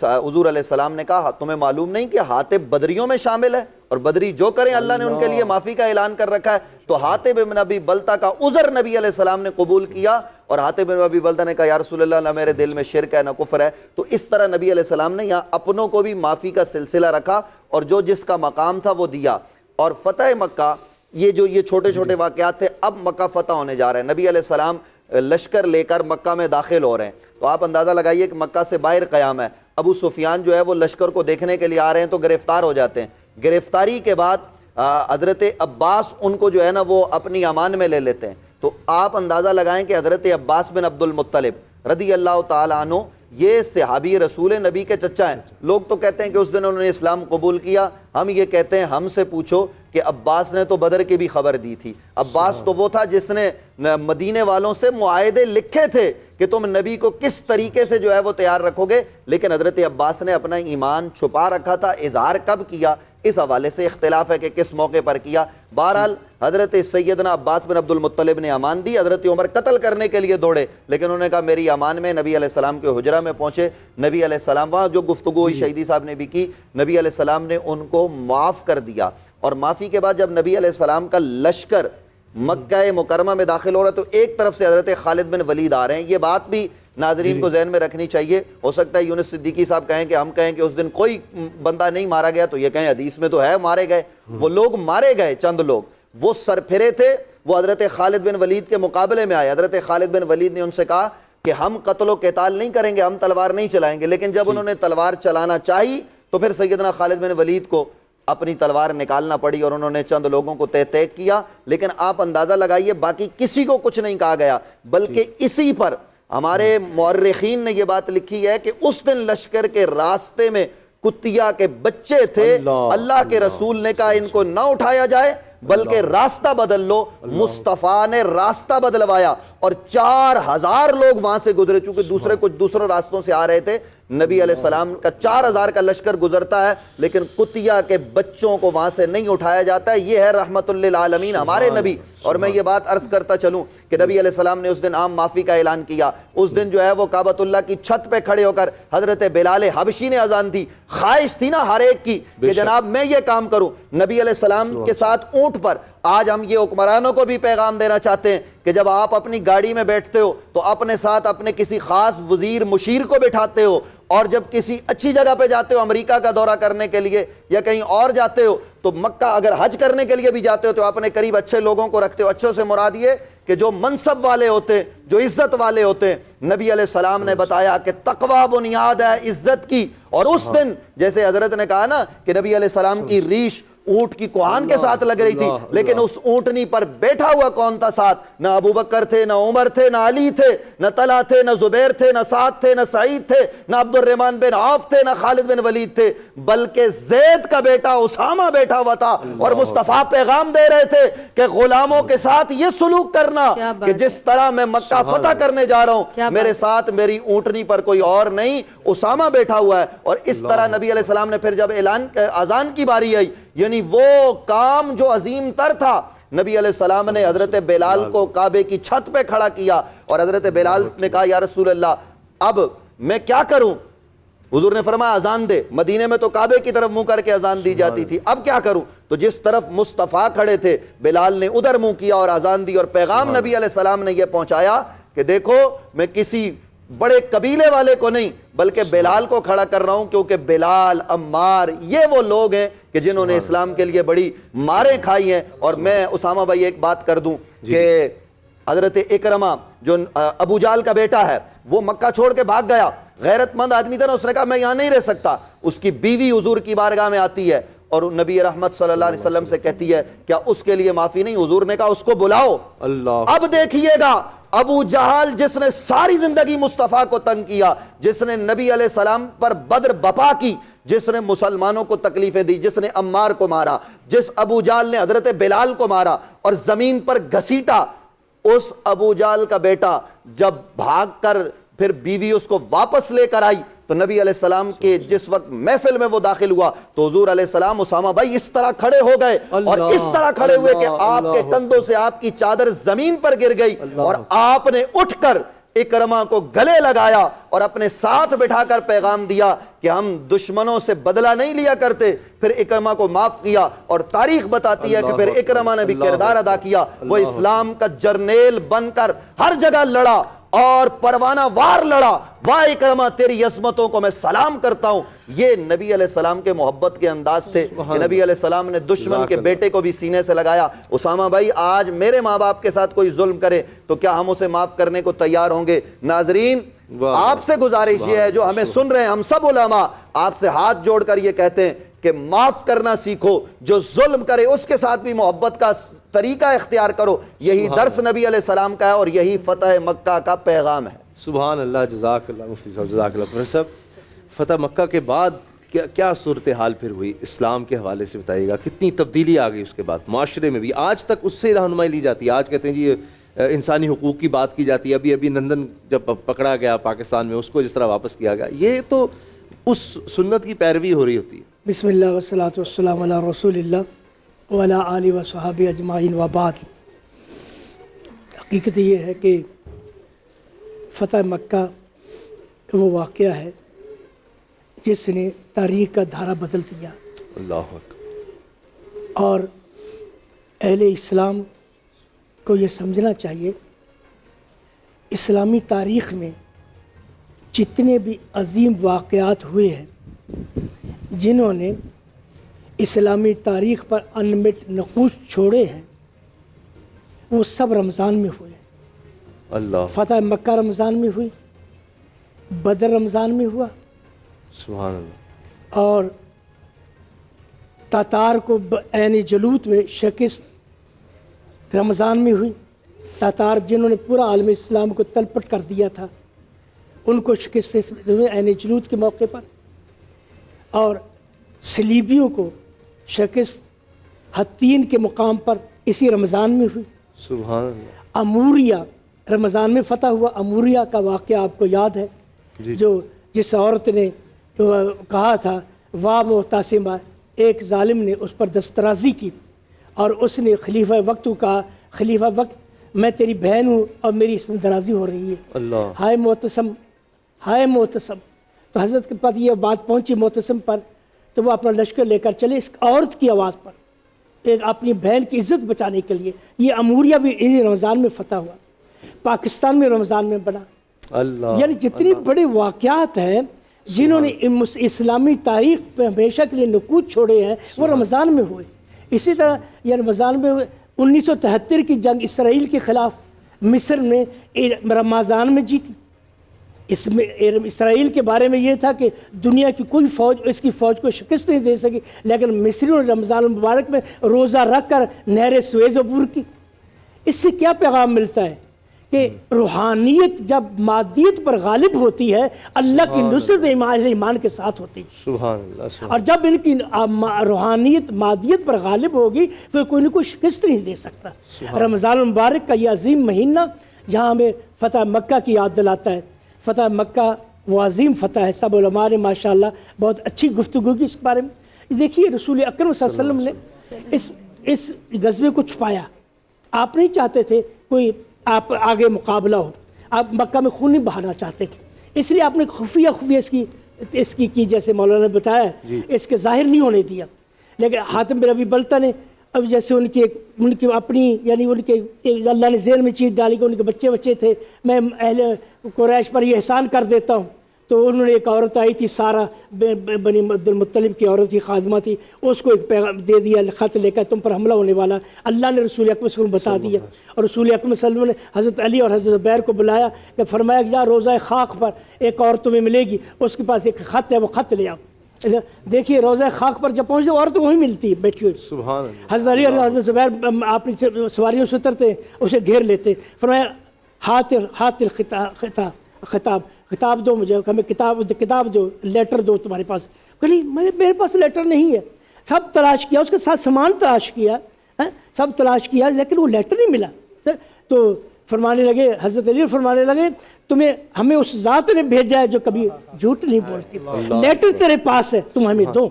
حضور علیہ السلام نے کہا تمہیں معلوم نہیں کہ حاطب بدریوں میں شامل ہے اور بدری جو کریں اللہ نے ان کے لیے معافی کا اعلان کر رکھا ہے. تو حاطب ابن ابی بلتہ کا عذر نبی علیہ السلام نے قبول کیا اور حاطب ابن ابی بلتہ نے کہا یا رسول اللہ نہ میرے دل میں شرک ہے نہ کفر ہے. تو اس طرح نبی علیہ السلام نے یہاں اپنوں کو بھی معافی کا سلسلہ رکھا اور جو جس کا مقام تھا وہ دیا. اور فتح مکہ، یہ چھوٹے چھوٹے واقعات تھے. اب مکہ فتح ہونے جا رہا ہے، نبی علیہ السلام لشکر لے کر مکہ میں داخل ہو رہے ہیں. تو آپ اندازہ لگائیے کہ مکہ سے باہر قیام ہے. ابو سفیان جو ہے وہ لشکر کو دیکھنے کے لیے آ رہے ہیں تو گرفتار ہو جاتے ہیں. گرفتاری کے بعد حضرت عباس ان کو جو ہے نا وہ اپنی امان میں لے لیتے ہیں. تو آپ اندازہ لگائیں کہ حضرت عباس بن عبد المطلب رضی اللہ تعالیٰ عنہ یہ صحابی رسول نبی کے چچا ہیں. لوگ تو کہتے ہیں کہ اس دن انہوں نے اسلام قبول کیا، ہم یہ کہتے ہیں ہم سے پوچھو کہ عباس نے تو بدر کی بھی خبر دی تھی. عباس تو وہ تھا جس نے مدینے والوں سے معاہدے لکھے تھے کہ تم نبی کو کس طریقے سے جو ہے وہ تیار رکھو گے، لیکن حضرت عباس نے اپنا ایمان چھپا رکھا تھا. اظہار کب کیا اس حوالے سے اختلاف ہے کہ کس موقع پر کیا. بہرحال حضرت سیدنا عباس بن عبد المطلب نے امان دی. حضرت عمر قتل کرنے کے لیے دوڑے لیکن انہوں نے کہا میری امان میں. نبی علیہ السلام کے حجرہ میں پہنچے. نبی علیہ السلام وہاں جو گفتگو ہوئی شہیدی صاحب نے بھی کی، نبی علیہ السلام نے ان کو معاف کر دیا. اور معافی کے بعد جب نبی علیہ السلام کا لشکر مکہ مکرمہ میں داخل ہو رہا ہے تو ایک طرف سے حضرت خالد بن ولید آ رہے ہیں. یہ بات بھی ناظرین کو ذہن میں رکھنی چاہیے. ہو سکتا ہے یونس صدیقی صاحب کہیں کہ اس دن کوئی بندہ نہیں مارا گیا، تو یہ کہیں حدیث میں تو ہے مارے گئے. وہ لوگ مارے گئے، چند لوگ وہ سر پھرے تھے، وہ حضرت خالد بن ولید کے مقابلے میں آئے. حضرت خالد بن ولید نے ان سے کہا کہ ہم قتل و قتال نہیں کریں گے، ہم تلوار نہیں چلائیں گے. لیکن جب انہوں نے تلوار چلانا چاہی تو پھر سیدنا خالد بن ولید کو اپنی تلوار نکالنا پڑی اور انہوں نے چند لوگوں کو تہ کیا. لیکن آپ اندازہ لگائیے باقی کسی کو کچھ نہیں کہا گیا، بلکہ اسی پر ہمارے مورخین نے یہ بات لکھی ہے کہ اس دن لشکر کے راستے میں کتیا کے بچے تھے. اللہ کے رسول نے کہا ان کو نہ اٹھایا جائے بلکہ راستہ بدل لو. مصطفیٰ نے راستہ بدلوایا اور 4000 لوگ وہاں سے گزرے. چونکہ کچھ دوسروں راستوں سے آ رہے تھے. نبی علیہ السلام کا 4000 کا لشکر گزرتا ہے لیکن کتیا کے بچوں کو وہاں سے نہیں اٹھایا جاتا ہے. یہ ہے رحمت للعالمین ہمارے نبی. اور میں یہ بات عرض کرتا چلوں کہ کہ نبی علیہ السلام نے اس دن عام معافی کا اعلان کیا. اس دن جو ہے وہ کعبۃ اللہ کی چھت پہ کھڑے ہو کر حضرت بلال حبشی نے اذان دی. خواہش تھی نا ہر ایک کی کہ جناب میں یہ کام کروں. نبی علیہ السلام کے ساتھ اونٹ پر. آج ہم یہ حکمرانوں کو بھی پیغام دینا چاہتے ہیں کہ جب آپ اپنی گاڑی میں بیٹھتے ہو تو اپنے ساتھ اپنے کسی خاص وزیر مشیر کو بٹھاتے ہو, اور جب کسی اچھی جگہ پہ جاتے ہو, امریکہ کا دورہ کرنے کے لیے یا کہیں اور جاتے ہو, تو مکہ اگر حج کرنے کے لیے بھی جاتے ہو تو اپنے قریب اچھے لوگوں کو رکھتے ہو. اچھوں سے مراد یہ کہ جو منصب والے ہوتے ہیں, جو عزت والے ہوتے ہیں. نبی علیہ السلام نے بتایا کہ تقوی بنیاد ہے عزت کی. اور اس دن جیسے حضرت نے کہا نا کہ نبی علیہ السلام کی ریش اونٹ کی کوہان کے ساتھ لگ رہی تھی, لیکن اس اونٹنی پر بیٹھا ہوا کون تھا ساتھ؟ نہ ابو بکر تھے, نہ عمر تھے, نہ علی تھے, نہ طلحہ تھے, نہ زبیر تھے, نہ سعد تھے, نہ سعید تھے, نہ عبد الرحمن بن عوف تھے, نہ خالد بن ولید تھے, بلکہ زید کا بیٹا اسامہ بیٹھا ہوا تھا. اور مصطفیٰ پیغام دے رہے تھے کہ غلاموں کے ساتھ یہ سلوک کرنا کہ جس طرح میں مکہ فتح کرنے جا رہا ہوں میرے ساتھ میری اونٹنی پر کوئی اور نہیں, اسامہ بیٹھا ہوا ہے. اور اس طرح نبی علیہ السلام نے پھر جب اذان کی باری آئی, یعنی وہ کام جو عظیم تر تھا, نبی علیہ السلام نے حضرت بلال کو کعبے کی چھت پہ کھڑا کیا. اور حضرت بلال نے کہا یا رسول اللہ اب میں کیا کروں؟ حضور نے فرمایا اذان دے. مدینے میں تو کعبے کی طرف منہ کر کے اذان دی جاتی تھی, اب کیا کروں؟ تو جس طرف مصطفیٰ کھڑے تھے بلال نے ادھر منہ کیا اور اذان دی. اور پیغام نبی علیہ السلام نے یہ پہنچایا کہ دیکھو میں کسی بڑے قبیلے والے کو نہیں بلکہ بلال کو کھڑا کر رہا ہوں, کیونکہ بلال, عمار یہ وہ لوگ ہیں کہ جنہوں نے اسلام کے لیے بڑی ماریں کھائی ہیں. اور میں اسامہ بھائی ایک بات کر دوں کہ حضرت اکرمہ جو ابو جہل کا بیٹا ہے وہ مکہ چھوڑ کے بھاگ گیا. غیرت مند آدمی تھا نا, اس نے کہا میں یہاں نہیں رہ سکتا. اس کی بیوی حضور کی بارگاہ میں آتی ہے اور نبی رحمت صلی اللہ علیہ وسلم سے کہتی ہے کیا اس کے لیے معافی نہیں؟ حضور نے کہا اس کو بلاؤ. اب دیکھیے گا ابو جہل جس نے ساری زندگی مصطفیٰ کو تنگ کیا, جس نے نبی علیہ السلام پر بدر بپا کی, جس نے مسلمانوں کو تکلیفیں دی, جس نے عمار کو مارا, جس ابو جہل نے حضرت بلال کو مارا اور زمین پر گھسیٹا, اس ابو جہل کا بیٹا جب بھاگ کر پھر بیوی اس کو واپس لے کر آئی تو نبی علیہ السلام کے جس وقت محفل میں وہ داخل ہوا تو حضور علیہ السلام اسامہ بھائی اس طرح کھڑے ہو گئے اور اس طرح کھڑے ہوئے کہ آپ کے کندھوں سے آپ کی چادر زمین پر گر گئی اور آپ نے اٹھ کر اکرمہ کو گلے لگایا اور اپنے ساتھ بٹھا کر پیغام دیا کہ ہم دشمنوں سے بدلہ نہیں لیا کرتے. پھر اکرمہ کو معاف کیا اور تاریخ بتاتی ہے کہ پھر اکرمہ نے بھی کردار ادا کیا. وہ اسلام کا جرنیل بن کر ہر جگہ لڑا اور پروانہ وار لڑا. واہ اکرمہ تیری عظمتوں کو میں سلام کرتا ہوں. یہ نبی علیہ السلام کے محبت کے انداز تھے کہ نبی علیہ السلام نے دشمن کے بیٹے کو بھی سینے سے لگایا. اسامہ بھائی آج میرے ماں باپ کے ساتھ کوئی ظلم کرے تو کیا ہم اسے معاف کرنے کو تیار ہوں گے؟ ناظرین آپ سے گزارش یہ ہے جو ہمیں سن رہے ہیں, ہم سب علماء آپ سے ہاتھ جوڑ کر یہ کہتے ہیں کہ معاف کرنا سیکھو. جو ظلم کرے اس کے ساتھ بھی محبت کا طریقہ اختیار کرو. یہی درس نبی علیہ السلام کا ہے اور یہی فتح مکہ کا پیغام ہے. سبحان اللہ, جزاک اللہ مفتی صاحب, جزاک اللہ. پروفیسر صاحب فتح مکہ کے بعد کیا صورتحال پھر ہوئی اسلام کے حوالے سے بتائیے گا؟ کتنی تبدیلی آ گئی اس کے بعد معاشرے میں بھی؟ آج تک اس سے رہنمائی لی جاتی ہے. آج کہتے ہیں جی انسانی حقوق کی بات کی جاتی ہے. ابھی نندن جب پکڑا گیا پاکستان میں اس کو جس طرح واپس کیا گیا, یہ تو اس سنت کی پیروی ہو رہی ہوتی ہے. بسم اللہ والصلاۃ والسلام علی رسول اللہ وعلی آلہ وصحبہ اجمعین وبعد. حقیقت یہ ہے کہ فتح مکہ وہ واقعہ ہے جس نے تاریخ کا دھارا بدل دیا. اللہ اور اہل اسلام کو یہ سمجھنا چاہیے اسلامی تاریخ میں جتنے بھی عظیم واقعات ہوئے ہیں جنہوں نے اسلامی تاریخ پر انمٹ نقوش چھوڑے ہیں وہ سب رمضان میں ہوئے. اللہ فتح مکہ رمضان میں ہوئی, بدر رمضان میں ہوا, سبحان اللہ, اور تاتار کو عین جلوت میں شکست رمضان میں ہوئی. تاتار جنہوں نے پورا عالم اسلام کو تلپٹ کر دیا تھا ان کو شکست ہوئی عین جلوت کے موقع پر. اور صلیبیوں کو شکست حطین کے مقام پر اسی رمضان میں ہوئی. سبحان اللہ. اموریہ رمضان میں فتح ہوا. اموریہ کا واقعہ آپ کو یاد ہے جو جس عورت نے کہا تھا واہ محتسمہ, ایک ظالم نے اس پر دسترازی کی اور اس نے خلیفہ وقت کو کہا خلیفہ وقت میں تیری بہن ہوں اور میری اس میں درازی ہو رہی ہے. اللہ. ہائے معتصم، ہائے معتصم. تو حضرت کے پاس یہ بات پہنچی معتصم پر، تو وہ اپنا لشکر لے کر چلے اس عورت کی آواز پر، ایک اپنی بہن کی عزت بچانے کے لیے. یہ اموریہ بھی رمضان میں فتح ہوا، پاکستان میں رمضان میں بنا. اللہ. یعنی جتنی بڑے واقعات ہیں جنہوں نے اسلامی تاریخ پہ ہمیشہ کے لیے نقوش چھوڑے ہیں وہ رمضان میں ہوئے. اسی طرح یہ رمضان میں 1973 کی جنگ اسرائیل کے خلاف مصر نے رمضان میں جیتی. اس میں اسرائیل کے بارے میں یہ تھا کہ دنیا کی کوئی فوج اس کی فوج کو شکست نہیں دے سکی، لیکن مصریوں نے رمضان المبارک میں روزہ رکھ کر نہر سویز عبور کی. اس سے کیا پیغام ملتا ہے کہ روحانیت جب مادیت پر غالب ہوتی ہے اللہ کی نصرت ایمان کے ساتھ ہوتی ہے. سبحان اللہ. اور جب ان کی روحانیت مادیت پر غالب ہوگی پھر کوئی نہ کوئی شکست نہیں دے سکتا. رمضان المبارک کا یہ عظیم مہینہ جہاں ہمیں فتح مکہ کی یاد دلاتا ہے. فتح مکہ وہ عظیم فتح ہے. سب علماء نے ماشاءاللہ بہت اچھی گفتگو کی اس کے بارے میں. دیکھیے رسول اکرم صلی اللہ علیہ وسلم نے اس غزوے کو چھپایا. آپ نہیں چاہتے تھے کوئی آپ آگے مقابلہ ہو، آپ مکہ میں خون نہیں بہانا چاہتے تھے، اس لیے آپ نے خفیہ اس کی جیسے مولانا نے بتایا اس کے ظاہر نہیں ہونے دیا. لیکن حاتم بن ابی بلتہ نے اب جیسے ان کی اپنی یعنی ان کے اللہ نے ذہن میں چیز ڈالی کہ ان کے بچے تھے، میں اہل قریش پر یہ احسان کر دیتا ہوں. تو انہوں نے ایک عورت آئی تھی سارہ بنی عبد المطلب کی عورت تھی، خادمہ تھی، اس کو ایک پیغام دے دیا خط لے کر تم پر حملہ ہونے والا. اللہ نے رسول اکرم صلی اللہ علیہ وسلم بتا دیا اور رسول اکرم صلی اللہ علیہ وسلم نے حضرت علی اور حضرت زبیر کو بلایا کہ فرمایا کہ جا روضہ خاک پر ایک عورت تمہیں ملے گی، اس کے پاس ایک خط ہے، وہ خط لے آؤ. دیکھیے روضہ خاک پر جب پہنچتے عورت وہیں ملتی ہے بیٹھی ہوئی. سبحان اللہ. حضرت علی اور حضرت زبیر اپنی سواریوں سے اترتے اسے گھیر لیتے. فرمایا ہاتھ خطاب دو مجھے، ہمیں کتاب دو، لیٹر دو تمہارے پاس. کہ نہیں میرے پاس لیٹر نہیں ہے. سب تلاش کیا، اس کے ساتھ سامان تلاش کیا، سب تلاش کیا لیکن وہ لیٹر نہیں ملا. تو فرمانے لگے حضرت علی فرمانے لگے ہمیں اس ذات نے بھیجا ہے جو کبھی جھوٹ نہیں بولتی. لیٹر تیرے پاس ہے، تم ہمیں دو.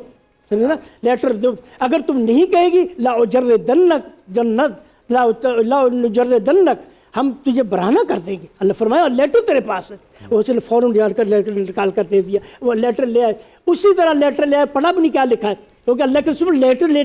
سمجھے نا، لیٹر دو. اگر تم نہیں کہے گی لا اجردنک جنت لا نجردنک، ہم تجھے برہنہ کر دیں گے. اللہ فرمایا لیٹر تیرے پاس ہے. وہ چلے فوراً جا کر لیٹر نکال کر دے دیا. وہ لیٹر لے آئے، اسی طرح لیٹر لے آئے. پڑھا بھی نہیں کیا لکھا ہے کیونکہ اللہ کے رسول لیٹر لے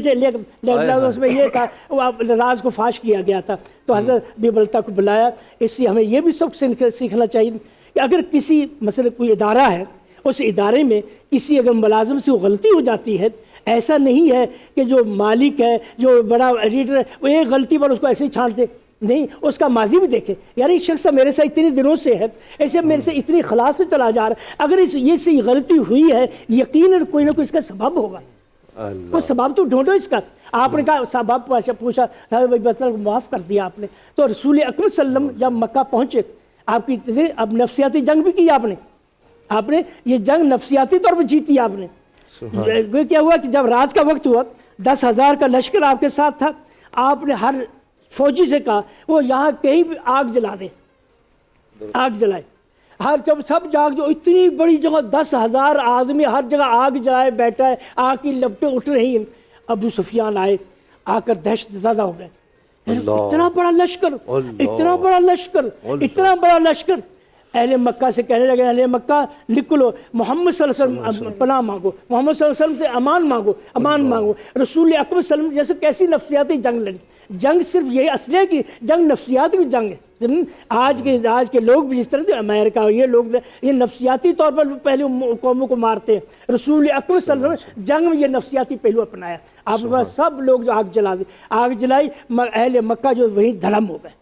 اس میں یہ تھا وہ راز کو فاش کیا گیا تھا. تو حضرت بی بلتا کو بلایا. اس سے ہمیں یہ بھی سب سیکھنا چاہیے کہ اگر کسی مثلا کوئی ادارہ ہے، اس ادارے میں کسی اگر ملازم سے غلطی ہو جاتی ہے، ایسا نہیں ہے کہ جو مالک ہے جو بڑا ایڈیٹر ہے وہ ایک غلطی پر اس کو ایسے ہی چھانٹ دے. نہیں، اس کا ماضی بھی دیکھے. یار یہ شخص میرے سے اتنے دنوں سے ہے، ایسے میرے سے اتنی خلاص سے چلا جا رہا ہے، اگر یہ سے غلطی ہوئی ہے یقیناً کوئی نہ کوئی اس کا سبب ہوگا. کوئی سبب تو ڈھونڈو اس کا. آپ نے کہا سبب پوچھا، معاف کر دیا آپ نے. تو رسول اکرم صلی اللہ علیہ وسلم جب مکہ پہنچے آپ کی اب نفسیاتی جنگ بھی کی آپ نے یہ جنگ نفسیاتی طور پہ جیتی آپ نے. کیا ہوا کہ جب رات کا وقت ہوا 10,000 کا لشکر آپ کے ساتھ تھا. آپ نے ہر فوجی سے کہا وہ یہاں کہیں بھی آگ جلا دے، آگ جلائے. ہر جب سب جاگ جو اتنی بڑی جگہ 10,000 آدمی ہر جگہ آگ جلائے بیٹھا ہے، آگ کی لپٹیں اٹھ رہی ہیں. ابو سفیان آئے، آ کر دہشت زدہ ہو گئے. اتنا بڑا لشکر، اتنا بڑا لشکر، اتنا بڑا لشکر. اہل مکہ سے کہنے لگے اہل مکہ نکلو، محمد صلی اللہ علیہ وسلم پناہ مانگو، محمد صلی اللہ علیہ وسلم سے امان مانگو، امان مانگو. رسول اکرم صلی اللہ علیہ وسلم جیسے کیسی نفسیاتی جنگ لڑی. جنگ صرف یہی اسلحے کی جنگ، نفسیات بھی جنگ ہے. آج کے لوگ بھی جس طرح امریکہ یہ لوگ یہ نفسیاتی طور پر پہلے قوموں کو مارتے ہیں. رسول اکرم صلی اللہ علیہ وسلم جنگ میں یہ نفسیاتی پہلو اپنایا. آپ کے پاس سب لوگ جو آگ جلا دے، آگ جلائی، اہل مکہ جو وہیں دھڑم ہو گئے.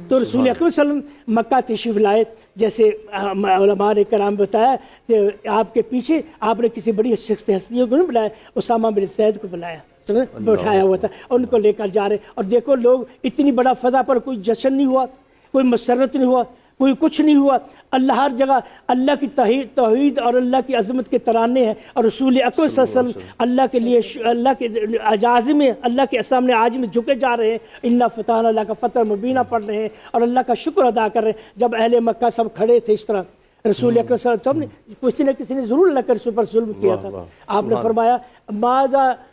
تو رسول اکرم صلی اللہ علیہ وسلم مکہ تشریف لائے. جیسے علماء نے کرام بتایا کہ آپ کے پیچھے آپ نے کسی بڑی ہستیوں کو نہیں بلایا، اسامہ بن زید کو بلایا، بٹھایا ہوا تھا، ان کو لے کر جا رہے. اور دیکھو لوگ اتنی بڑا فتح پر کوئی جشن نہیں ہوا، کوئی مسرت نہیں ہوا، کوئی کچھ نہیں ہوا. اللہ ہر جگہ اللہ کی توحید اور اللہ کی عظمت کے ترانے ہیں. اور رسول اکرم صلی اللہ علیہ وسلم اللہ کے لیے اللہ کے اعجاز میں اللہ کے سامنے آج میں جھکے جا رہے ہیں. انا فتحنا اللہ کا فتح مبینہ پڑھ رہے ہیں اور اللہ کا شکر ادا کر رہے ہیں. جب اہل مکہ سب کھڑے تھے اس طرح، رسول اکرم صلی اللہ علیہ وسلم نے کسی نے ضرور اللہ کے رسول پر ظلم کیا تھا. آپ نے فرمایا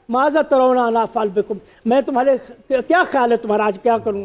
ماذا ترون انا افعل بکم، میں تمہارے کیا خیال ہے تمہارا آج کیا کروں.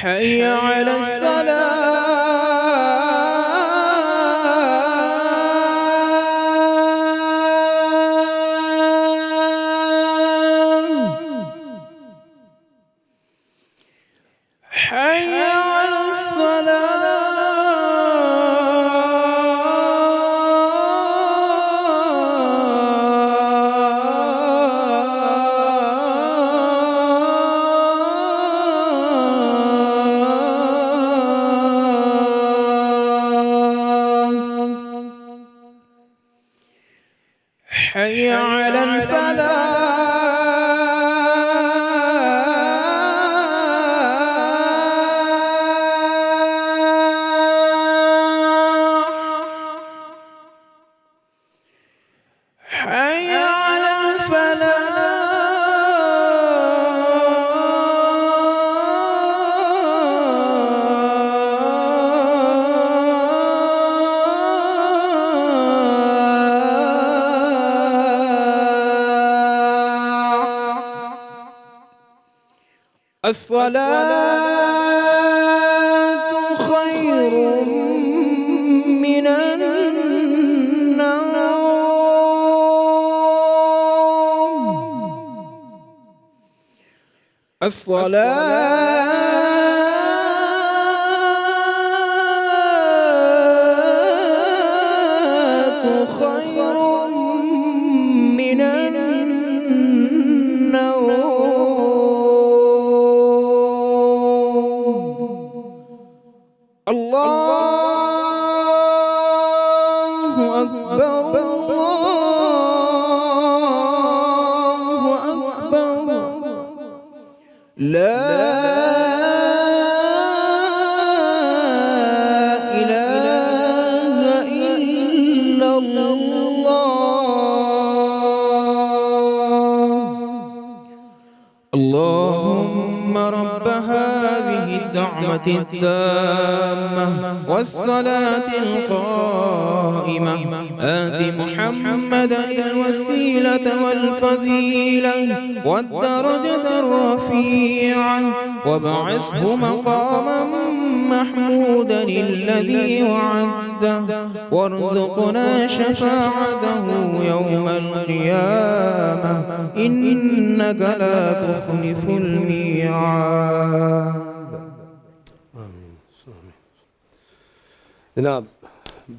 حي على الصلاة حي على الصلاة الصلاة خير من النوم. الصلاة خير من النوم. الله أكبر الله أكبر لا إله إلا الله. اللهم رب هذه الدعوة التامة والصلاة القائمة آت محمدا الوسيلة والفضيلة والدرجة الرفيعة وابعثه مقاما محمودا الذي وعده وارزقنا شفاعته يوم القيامة إنك لا تخلف الميعاد. جناب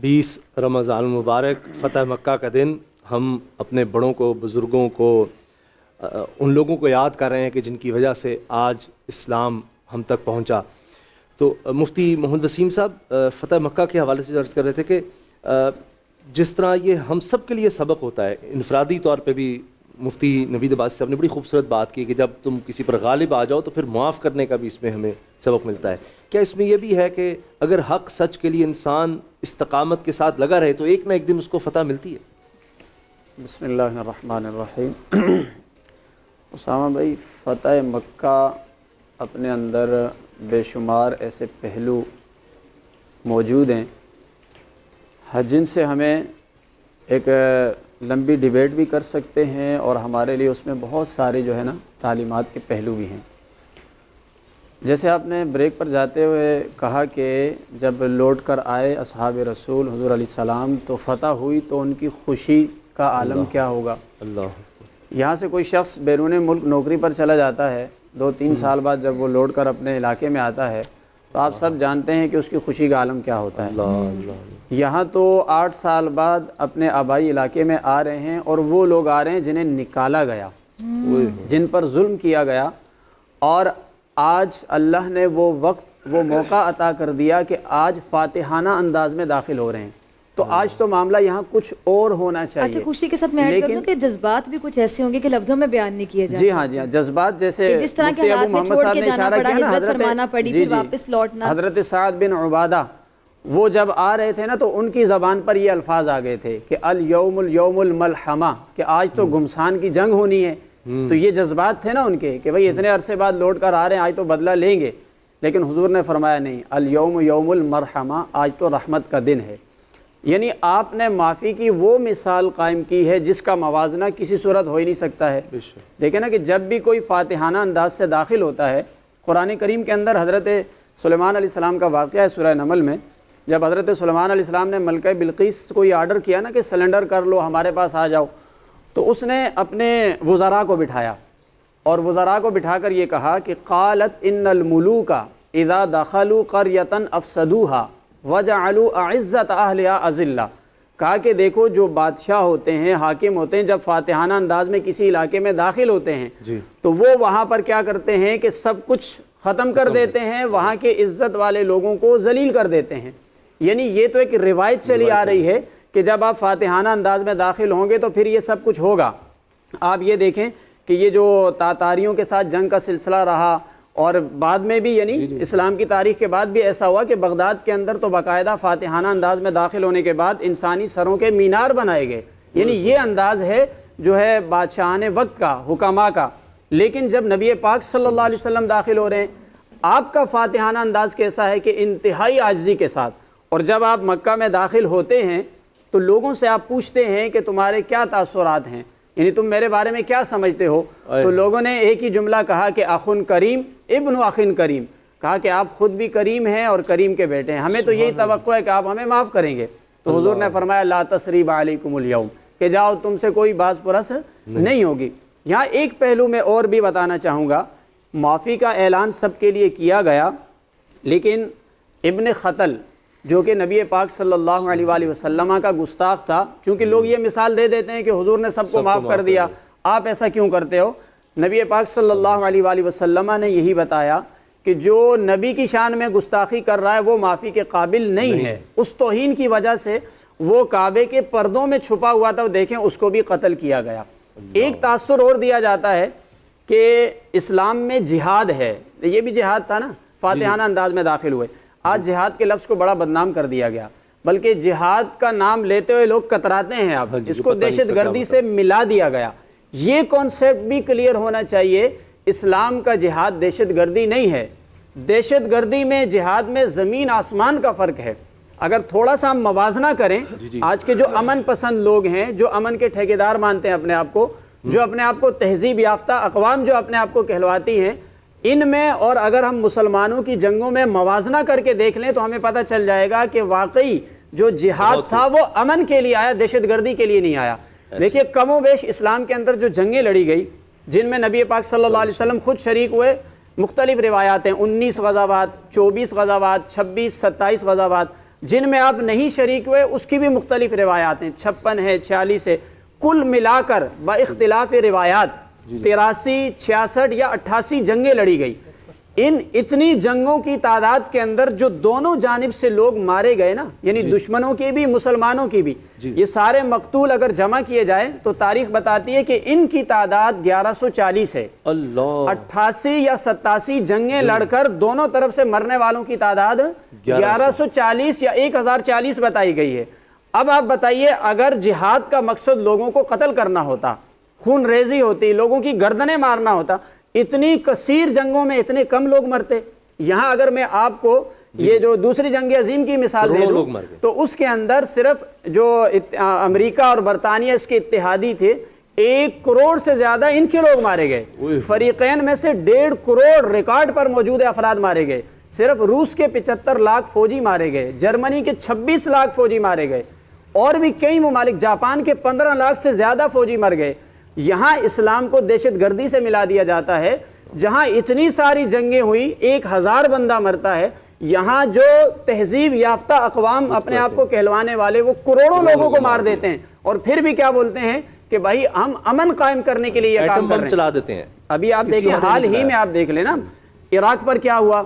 20 رمضان المبارک فتح مکہ کا دن ہم اپنے بڑوں کو بزرگوں کو ان لوگوں کو یاد کر رہے ہیں کہ جن کی وجہ سے آج اسلام ہم تک پہنچا. تو مفتی محمد وسیم صاحب فتح مکہ کے حوالے سے عرض کر رہے تھے کہ جس طرح یہ ہم سب کے لیے سبق ہوتا ہے, انفرادی طور پہ بھی مفتی نوید عباسی صاحب نے بڑی خوبصورت بات کی کہ جب تم کسی پر غالب آ جاؤ تو پھر معاف کرنے کا بھی اس میں ہمیں سبق ملتا ہے. کیا اس میں یہ بھی ہے کہ اگر حق سچ کے لیے انسان استقامت کے ساتھ لگا رہے تو ایک نہ ایک دن اس کو فتح ملتی ہے؟ بسم اللہ الرحمن الرحیم. اسامہ بھائی, فتح مکہ اپنے اندر بے شمار ایسے پہلو موجود ہیں جن سے ہمیں ایک لمبی ڈیبیٹ بھی کر سکتے ہیں اور ہمارے لیے اس میں بہت سارے جو ہے نا تعلیمات کے پہلو بھی ہیں. جیسے آپ نے بریک پر جاتے ہوئے کہا کہ جب لوٹ کر آئے اصحاب رسول حضور علیہ السلام تو فتح ہوئی تو ان کی خوشی کا عالم کیا ہوگا. یہاں سے کوئی شخص بیرون ملک نوکری پر چلا جاتا ہے, 2-3 سال بعد جب وہ لوٹ کر اپنے علاقے میں آتا ہے تو آپ سب جانتے ہیں کہ اس کی خوشی کا عالم کیا ہوتا ہے. یہاں تو 8 سال بعد اپنے آبائی علاقے میں آ رہے ہیں اور وہ لوگ آ رہے ہیں جنہیں نکالا گیا, جن پر ظلم کیا گیا, اور آج اللہ نے وہ وقت وہ موقع عطا کر دیا کہ آج فاتحانہ انداز میں داخل ہو رہے ہیں. تو آج تو معاملہ یہاں کچھ اور ہونا چاہیے. اچھا, خوشی کے ساتھ میں ایڈ کر دوں کہ جذبات بھی کچھ ایسے ہوں گے کہ لفظوں میں بیان نہیں کیے جاتے. جی ہاں, جذبات جیسے جس طرح کے حالات میں چھوڑ کے جانا پڑا, ہجرت فرمانا پڑی, پھر واپس لوٹنا. حضرت سعد بن عبادہ وہ جب آ رہے تھے نا تو ان کی زبان پر یہ الفاظ آ گئے تھے کہ الیوم الیوم الملحمہ, کہ آج تو گمسان کی جنگ ہونی ہے. تو یہ جذبات تھے نا ان کے کہ بھئی اتنے عرصے بعد لوٹ کر آ رہے ہیں, آج تو بدلہ لیں گے. لیکن حضور نے فرمایا نہیں, الیوم یوم المرحمہ, آج تو رحمت کا دن ہے. یعنی آپ نے معافی کی وہ مثال قائم کی ہے جس کا موازنہ کسی صورت ہو ہی نہیں سکتا ہے. دیکھیں نا کہ جب بھی کوئی فاتحانہ انداز سے داخل ہوتا ہے, قرآن کریم کے اندر حضرت سلیمان علیہ السلام کا واقعہ ہے سورہ نمل میں. جب حضرت سلیمان علیہ السلام نے ملکہ بلقیس کو یہ آرڈر کیا نا کہ سلنڈر کر لو, ہمارے پاس آ جاؤ, تو اس نے اپنے وزراء کو بٹھایا اور وزراء کو بٹھا کر یہ کہا کہ قالت ان الملوک اذا دخلوا قریۃ افسدوها وجعلوا اعزۃ اہلها اذلہ. کہا کہ دیکھو جو بادشاہ ہوتے ہیں, حاکم ہوتے ہیں, جب فاتحانہ انداز میں کسی علاقے میں داخل ہوتے ہیں تو وہ وہاں پر کیا کرتے ہیں کہ سب کچھ ختم کر دیتے ہیں, وہاں کے عزت والے لوگوں کو ذلیل کر دیتے ہیں. یعنی یہ تو ایک روایت چلی آ رہی ہے کہ جب آپ فاتحانہ انداز میں داخل ہوں گے تو پھر یہ سب کچھ ہوگا. آپ یہ دیکھیں کہ یہ جو تاتاریوں کے ساتھ جنگ کا سلسلہ رہا اور بعد میں بھی یعنی اسلام کی تاریخ کے بعد بھی ایسا ہوا کہ بغداد کے اندر تو باقاعدہ فاتحانہ انداز میں داخل ہونے کے بعد انسانی سروں کے مینار بنائے گئے. یعنی یہ انداز ہے جو ہے بادشاہان وقت کا, حکماء کا. لیکن جب نبی پاک صلی اللہ علیہ وسلم داخل ہو رہے ہیں, آپ کا فاتحانہ انداز کیسا ہے کہ انتہائی عاجزی کے ساتھ. اور جب آپ مکہ میں داخل ہوتے ہیں تو لوگوں سے آپ پوچھتے ہیں کہ تمہارے کیا تاثرات ہیں, یعنی تم میرے بارے میں کیا سمجھتے ہو؟ تو لوگوں نے ایک ہی جملہ کہا کہ اخن کریم ابن اخن کریم، کہا کہ آپ خود بھی کریم ہیں اور کریم کے بیٹے ہیں، ہمیں تو یہی توقع ہے کہ آپ ہمیں معاف کریں گے۔ تو حضور نے فرمایا لا تثریب علیکم اليوم، کہ جاؤ تم سے کوئی باز پرس نہیں ہوگی۔ یہاں ایک پہلو میں اور بھی بتانا چاہوں گا، معافی کا اعلان سب کے لیے کیا گیا، لیکن ابن خطل جو کہ نبی پاک صلی اللہ علیہ وآلہ وسلم کا گستاخ تھا، چونکہ لوگ یہ مثال دے دیتے ہیں کہ حضور نے سب کو معاف کر دیا، آپ ایسا کیوں کرتے ہو؟ نبی پاک صلی اللہ علیہ وآلہ وسلم نے یہی بتایا کہ جو نبی کی شان میں گستاخی کر رہا ہے وہ معافی کے قابل نہیں ہے۔ اس توہین کی وجہ سے وہ کعبے کے پردوں میں چھپا ہوا تھا، دیکھیں اس کو بھی قتل کیا گیا۔ ایک تاثر اور دیا جاتا ہے کہ اسلام میں جہاد ہے، یہ بھی جہاد تھا نا، فاتحانہ انداز میں داخل ہوئے۔ آج جہاد کے لفظ کو بڑا بدنام کر دیا گیا، بلکہ جہاد کا نام لیتے ہوئے لوگ کتراتے ہیں، اب اس کو دہشت گردی سے ملا دیا گیا۔ یہ کانسیپٹ بھی کلیئر ہونا چاہیے، اسلام کا جہاد دہشت گردی نہیں ہے۔ دہشت گردی میں جہاد میں زمین آسمان کا فرق ہے۔ اگر تھوڑا سا ہم موازنہ کریں، آج کے جو امن پسند لوگ ہیں، جو امن کے ٹھیکیدار مانتے ہیں اپنے آپ کو، جو اپنے آپ کو تہذیب یافتہ اقوام جو اپنے آپ کو کہلواتی ہیں، ان میں اور اگر ہم مسلمانوں کی جنگوں میں موازنہ کر کے دیکھ لیں تو ہمیں پتہ چل جائے گا کہ واقعی جو جہاد تھا وہ امن کے لیے آیا، دہشت گردی کے لیے نہیں آیا۔ دیکھیے کم و بیش اسلام کے اندر جو جنگیں لڑی گئی، جن میں نبی پاک صلی اللہ علیہ وسلم خود شریک ہوئے، مختلف روایات ہیں، 19 غزوات، 24 غزوات، 26 27 غزوات، جن میں آپ نہیں شریک ہوئے اس کی بھی مختلف روایات ہیں، 56 ہے، 46 ہے، کل ملا کر با اختلاف روایات 83 66 یا 88 جنگیں لڑی گئی۔ ان اتنی جنگوں کی تعداد کے اندر جو دونوں جانب سے لوگ مارے گئے نا، یعنی دشمنوں کے بھی مسلمانوں کی بھی، یہ سارے مقتول اگر جمع کیے جائیں تو تاریخ بتاتی ہے کہ ان کی تعداد 1140 ہے۔ 88 یا 87 جنگیں لڑ کر دونوں طرف سے مرنے والوں کی تعداد 1140 یا 1040 بتائی گئی ہے۔ اب آپ بتائیے اگر جہاد کا مقصد لوگوں کو قتل کرنا ہوتا، خون ریزی ہوتی، لوگوں کی گردنیں مارنا ہوتا، اتنی کثیر جنگوں میں اتنے کم لوگ مرتے۔ یہاں اگر میں آپ کو یہ جو دوسری جنگ عظیم کی مثال دے دوں تو اس کے اندر صرف جو امریکہ اور برطانیہ اس کے اتحادی تھے، 1 کروڑ سے زیادہ ان کے لوگ مارے گئے۔ فریقین میں سے 1.5 کروڑ ریکارڈ پر موجود افراد مارے گئے۔ صرف روس کے 75 لاکھ فوجی مارے گئے، جرمنی کے 26 لاکھ فوجی مارے گئے، اور بھی کئی ممالک، جاپان کے 15 لاکھ سے زیادہ فوجی مر گئے۔ یہاں اسلام کو دہشت گردی سے ملا دیا جاتا ہے، جہاں اتنی ساری جنگیں ہوئی 1000 بندہ مرتا ہے، یہاں جو تہذیب یافتہ اقوام اپنے آپ کو کہلوانے والے وہ کروڑوں لوگوں کو مار دیتے ہیں، اور پھر بھی کیا بولتے ہیں کہ بھائی ہم امن قائم کرنے کے لیے یہ کام کر رہے ہیں، چلا دیتے ہیں۔ ابھی آپ دیکھیں حال ہی میں آپ دیکھ لیں نا، عراق پر کیا ہوا،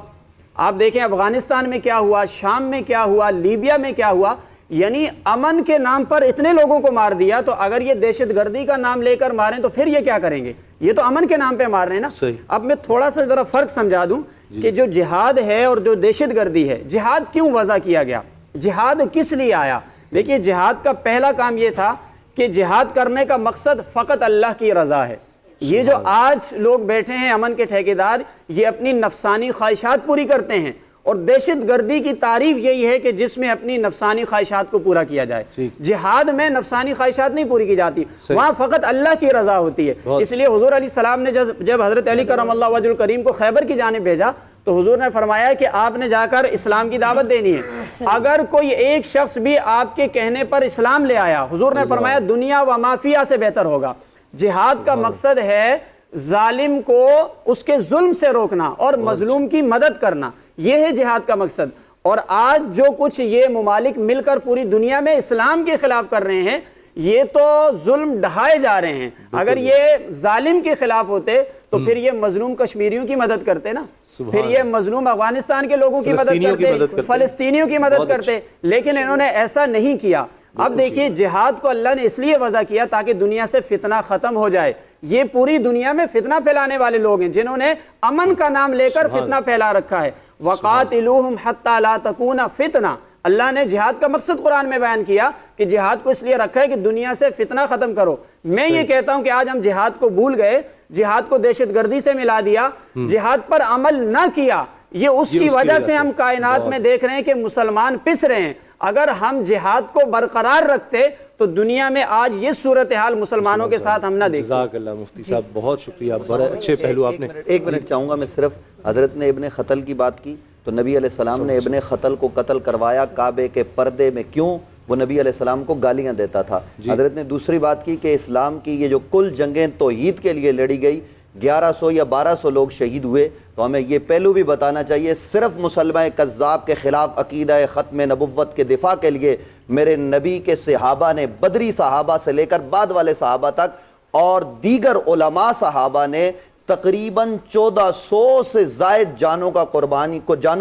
آپ دیکھیں افغانستان میں کیا ہوا، شام میں کیا ہوا، لیبیا میں کیا ہوا، یعنی امن کے نام پر اتنے لوگوں کو مار دیا۔ تو اگر یہ دہشت گردی کا نام لے کر ماریں تو پھر یہ کیا کریں گے؟ یہ تو امن کے نام پہ مار رہے ہیں نا۔ اب میں تھوڑا سا ذرا فرق سمجھا دوں کہ جو جہاد ہے اور جو دہشت گردی ہے، جہاد کیوں وضع کیا گیا، جہاد کس لیے آیا؟ دیکھیے جہاد کا پہلا کام یہ تھا کہ جہاد کرنے کا مقصد فقط اللہ کی رضا ہے۔ یہ جو آج لوگ بیٹھے ہیں امن کے ٹھیکیدار، یہ اپنی نفسانی خواہشات پوری کرتے ہیں، اور دہشت گردی کی تعریف یہی ہے کہ جس میں اپنی نفسانی خواہشات کو پورا کیا جائے۔ جہاد میں نفسانی خواہشات نہیں پوری کی جاتی، وہاں فقط اللہ کی رضا ہوتی ہے۔ اس لیے حضور علیہ السلام نے جب حضرت علی کرم اللہ وجہ الکریم کو خیبر کی جانب بھیجا تو حضور نے فرمایا کہ آپ نے جا کر اسلام کی دعوت دینی ہے۔ اگر کوئی ایک شخص بھی آپ کے کہنے پر اسلام لے آیا، حضور نے فرمایا دنیا و ما فیہا سے بہتر ہوگا۔ جہاد کا مقصد ہے ظالم کو اس کے ظلم سے روکنا اور مظلوم کی مدد کرنا، یہ ہے جہاد کا مقصد۔ اور آج جو کچھ یہ ممالک مل کر پوری دنیا میں اسلام کے خلاف کر رہے ہیں، یہ تو ظلم ڈھائے جا رہے ہیں۔ اگر یہ ظالم کے خلاف ہوتے تو پھر یہ مظلوم کشمیریوں کی مدد کرتے نا، پھر یہ مظلوم افغانستان کے لوگوں کی مدد کرتے، فلسطینیوں کی مدد کرتے، لیکن انہوں نے ایسا نہیں کیا۔ اب دیکھیے جہاد کو اللہ نے اس لیے وضع کیا تاکہ دنیا سے فتنہ ختم ہو جائے۔ یہ پوری دنیا میں فتنہ پھیلانے والے لوگ ہیں جنہوں نے امن کا نام لے کر فتنہ پھیلا رکھا ہے۔ وَقَاتِلُوهُمْ حَتَّى لَا تَكُونَ فِتْنَةٌ، اللہ نے جہاد کا مقصد قرآن میں بیان کیا کہ جہاد کو اس لیے رکھا ہے کہ دنیا سے فتنہ ختم کرو۔ میں یہ کہتا ہوں کہ آج ہم جہاد کو بھول گئے، جہاد کو دہشت گردی سے ملا دیا، جہاد پر عمل نہ کیا، یہ اس کی وجہ سے ہم کائنات میں دیکھ رہے ہیں کہ مسلمان پس رہے ہیں. اگر ہم جہاد کو برقرار رکھتے تو دنیا میں آج یہ صورتحال مسلمانوں کے ساتھ ہم نہ دیکھتے. جزاک اللہ مفتی صاحب, بہت شکریہ, بڑے اچھے پہلو آپ نے. ایک منٹ چاہوں گا میں صرف. حضرت نے ابن خطل کی بات کی تو نبی علیہ السلام نے ابن خطل کو قتل کروایا کعبے کے پردے میں. کیوں؟ وہ نبی علیہ السلام کو گالیاں دیتا تھا. حضرت نے دوسری بات کی کہ اسلام کی یہ جو کل جنگیں توحید کے لیے لڑی گئی 1100 یا 1200 لوگ شہید ہوئے, تو ہمیں یہ پہلو بھی بتانا چاہیے صرف مسلمہ کذاب کے خلاف عقیدہ ختم نبوت کے دفاع کے لیے میرے نبی کے صحابہ نے, بدری صحابہ سے لے کر بعد والے صحابہ تک اور دیگر علماء صحابہ نے تقریباً 1400 سے زائد جانوں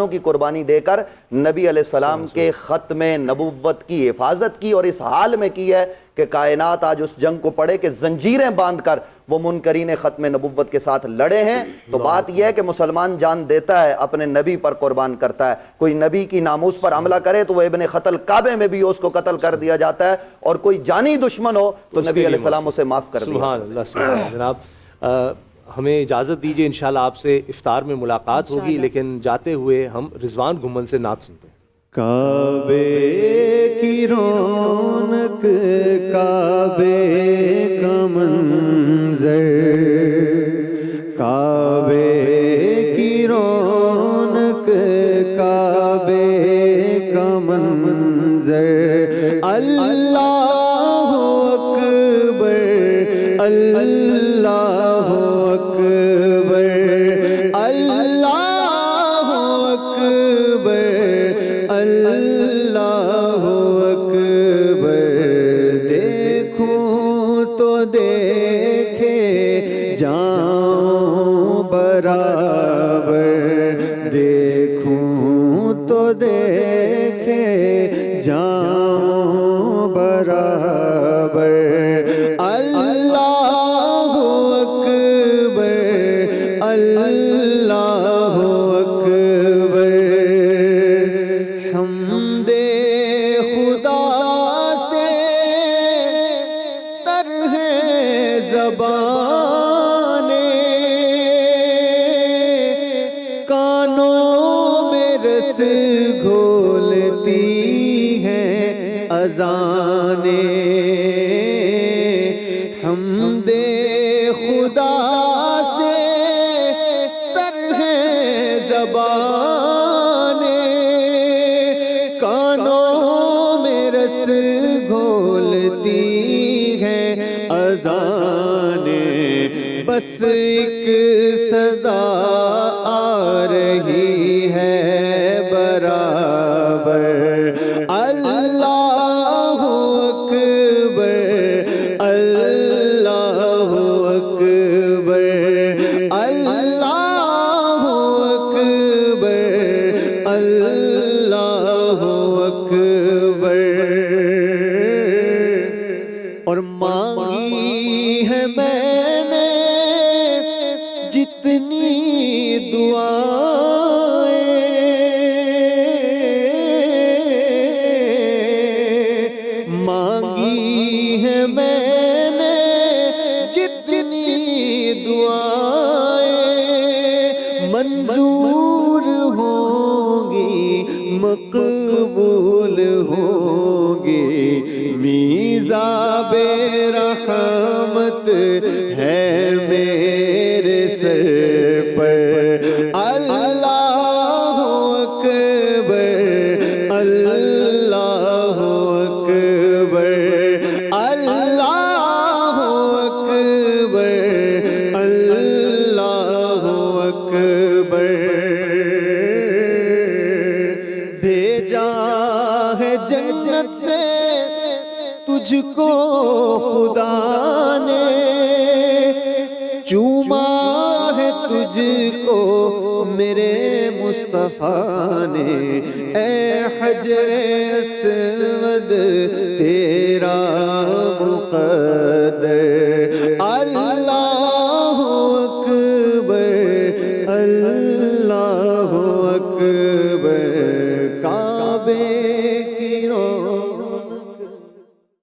کی قربانی دے کر نبی علیہ السلام کے ختم نبوت کی حفاظت کی, اور اس حال میں کی ہے کہ کائنات آج اس جنگ کو پڑھے کہ زنجیریں باندھ کر وہ منکرین ختم نبوت کے ساتھ لڑے ہیں. تو بات یہ ہے کہ مسلمان جان دیتا ہے, اپنے نبی پر قربان کرتا ہے. کوئی نبی کی ناموس پر حملہ کرے تو وہ ابن خطل کعبے میں بھی اس کو قتل کر دیا جاتا ہے, اور کوئی جانی دشمن ہو تو نبی علیہ السلام اسے معاف کر دیا. سبحان اللہ, سبحان اللہ. جناب ہمیں اجازت دیجیے, انشاءاللہ آپ سے افطار میں ملاقات ہوگی, لیکن جاتے ہوئے ہم رضوان گھمن سے نعت سنتے ہیں. کعبے کی رونق کعبے کا منظر, کعبے کی رونق کعبے کا منظر, اللہ اکبر اللہ اکبر اللہ اکبر اللہ اکبر. دیکھوں تو دیکھے جاؤں برابر, دیکھوں تو دیکھے جاؤں برابر, اللہ اکبر اللہ اکبر. حمد خدا سے تر ہے زبانیں, کانوں میں رس گھولتی ہیں اذانیں. حمد خدا سے تر ہے زبانیں, کانوں میں رس گھولتی ہیں اذانیں. بس ایک سزا آ رہی ہے برابر, اللہ اکبر اللہ اکبر اللہ اکبر اللہ اکبر. اور مانگی ہے میں نے جتنی دعائیں, مانگی ہے میں نے جتنی دعائیں, منظور ہوں گی مقبول ہوں گی. میزاب رحمت ہے میرے سر پر, اللہ اکبر اللہ اکبر اللہ اکبر اللہ اکبر. بھیجا ہے جنت سے تجھ کو خدا نے, چوما ہے تجھ کو میرے مصطفیٰ نے. اے حجر اسود تیرا مقدس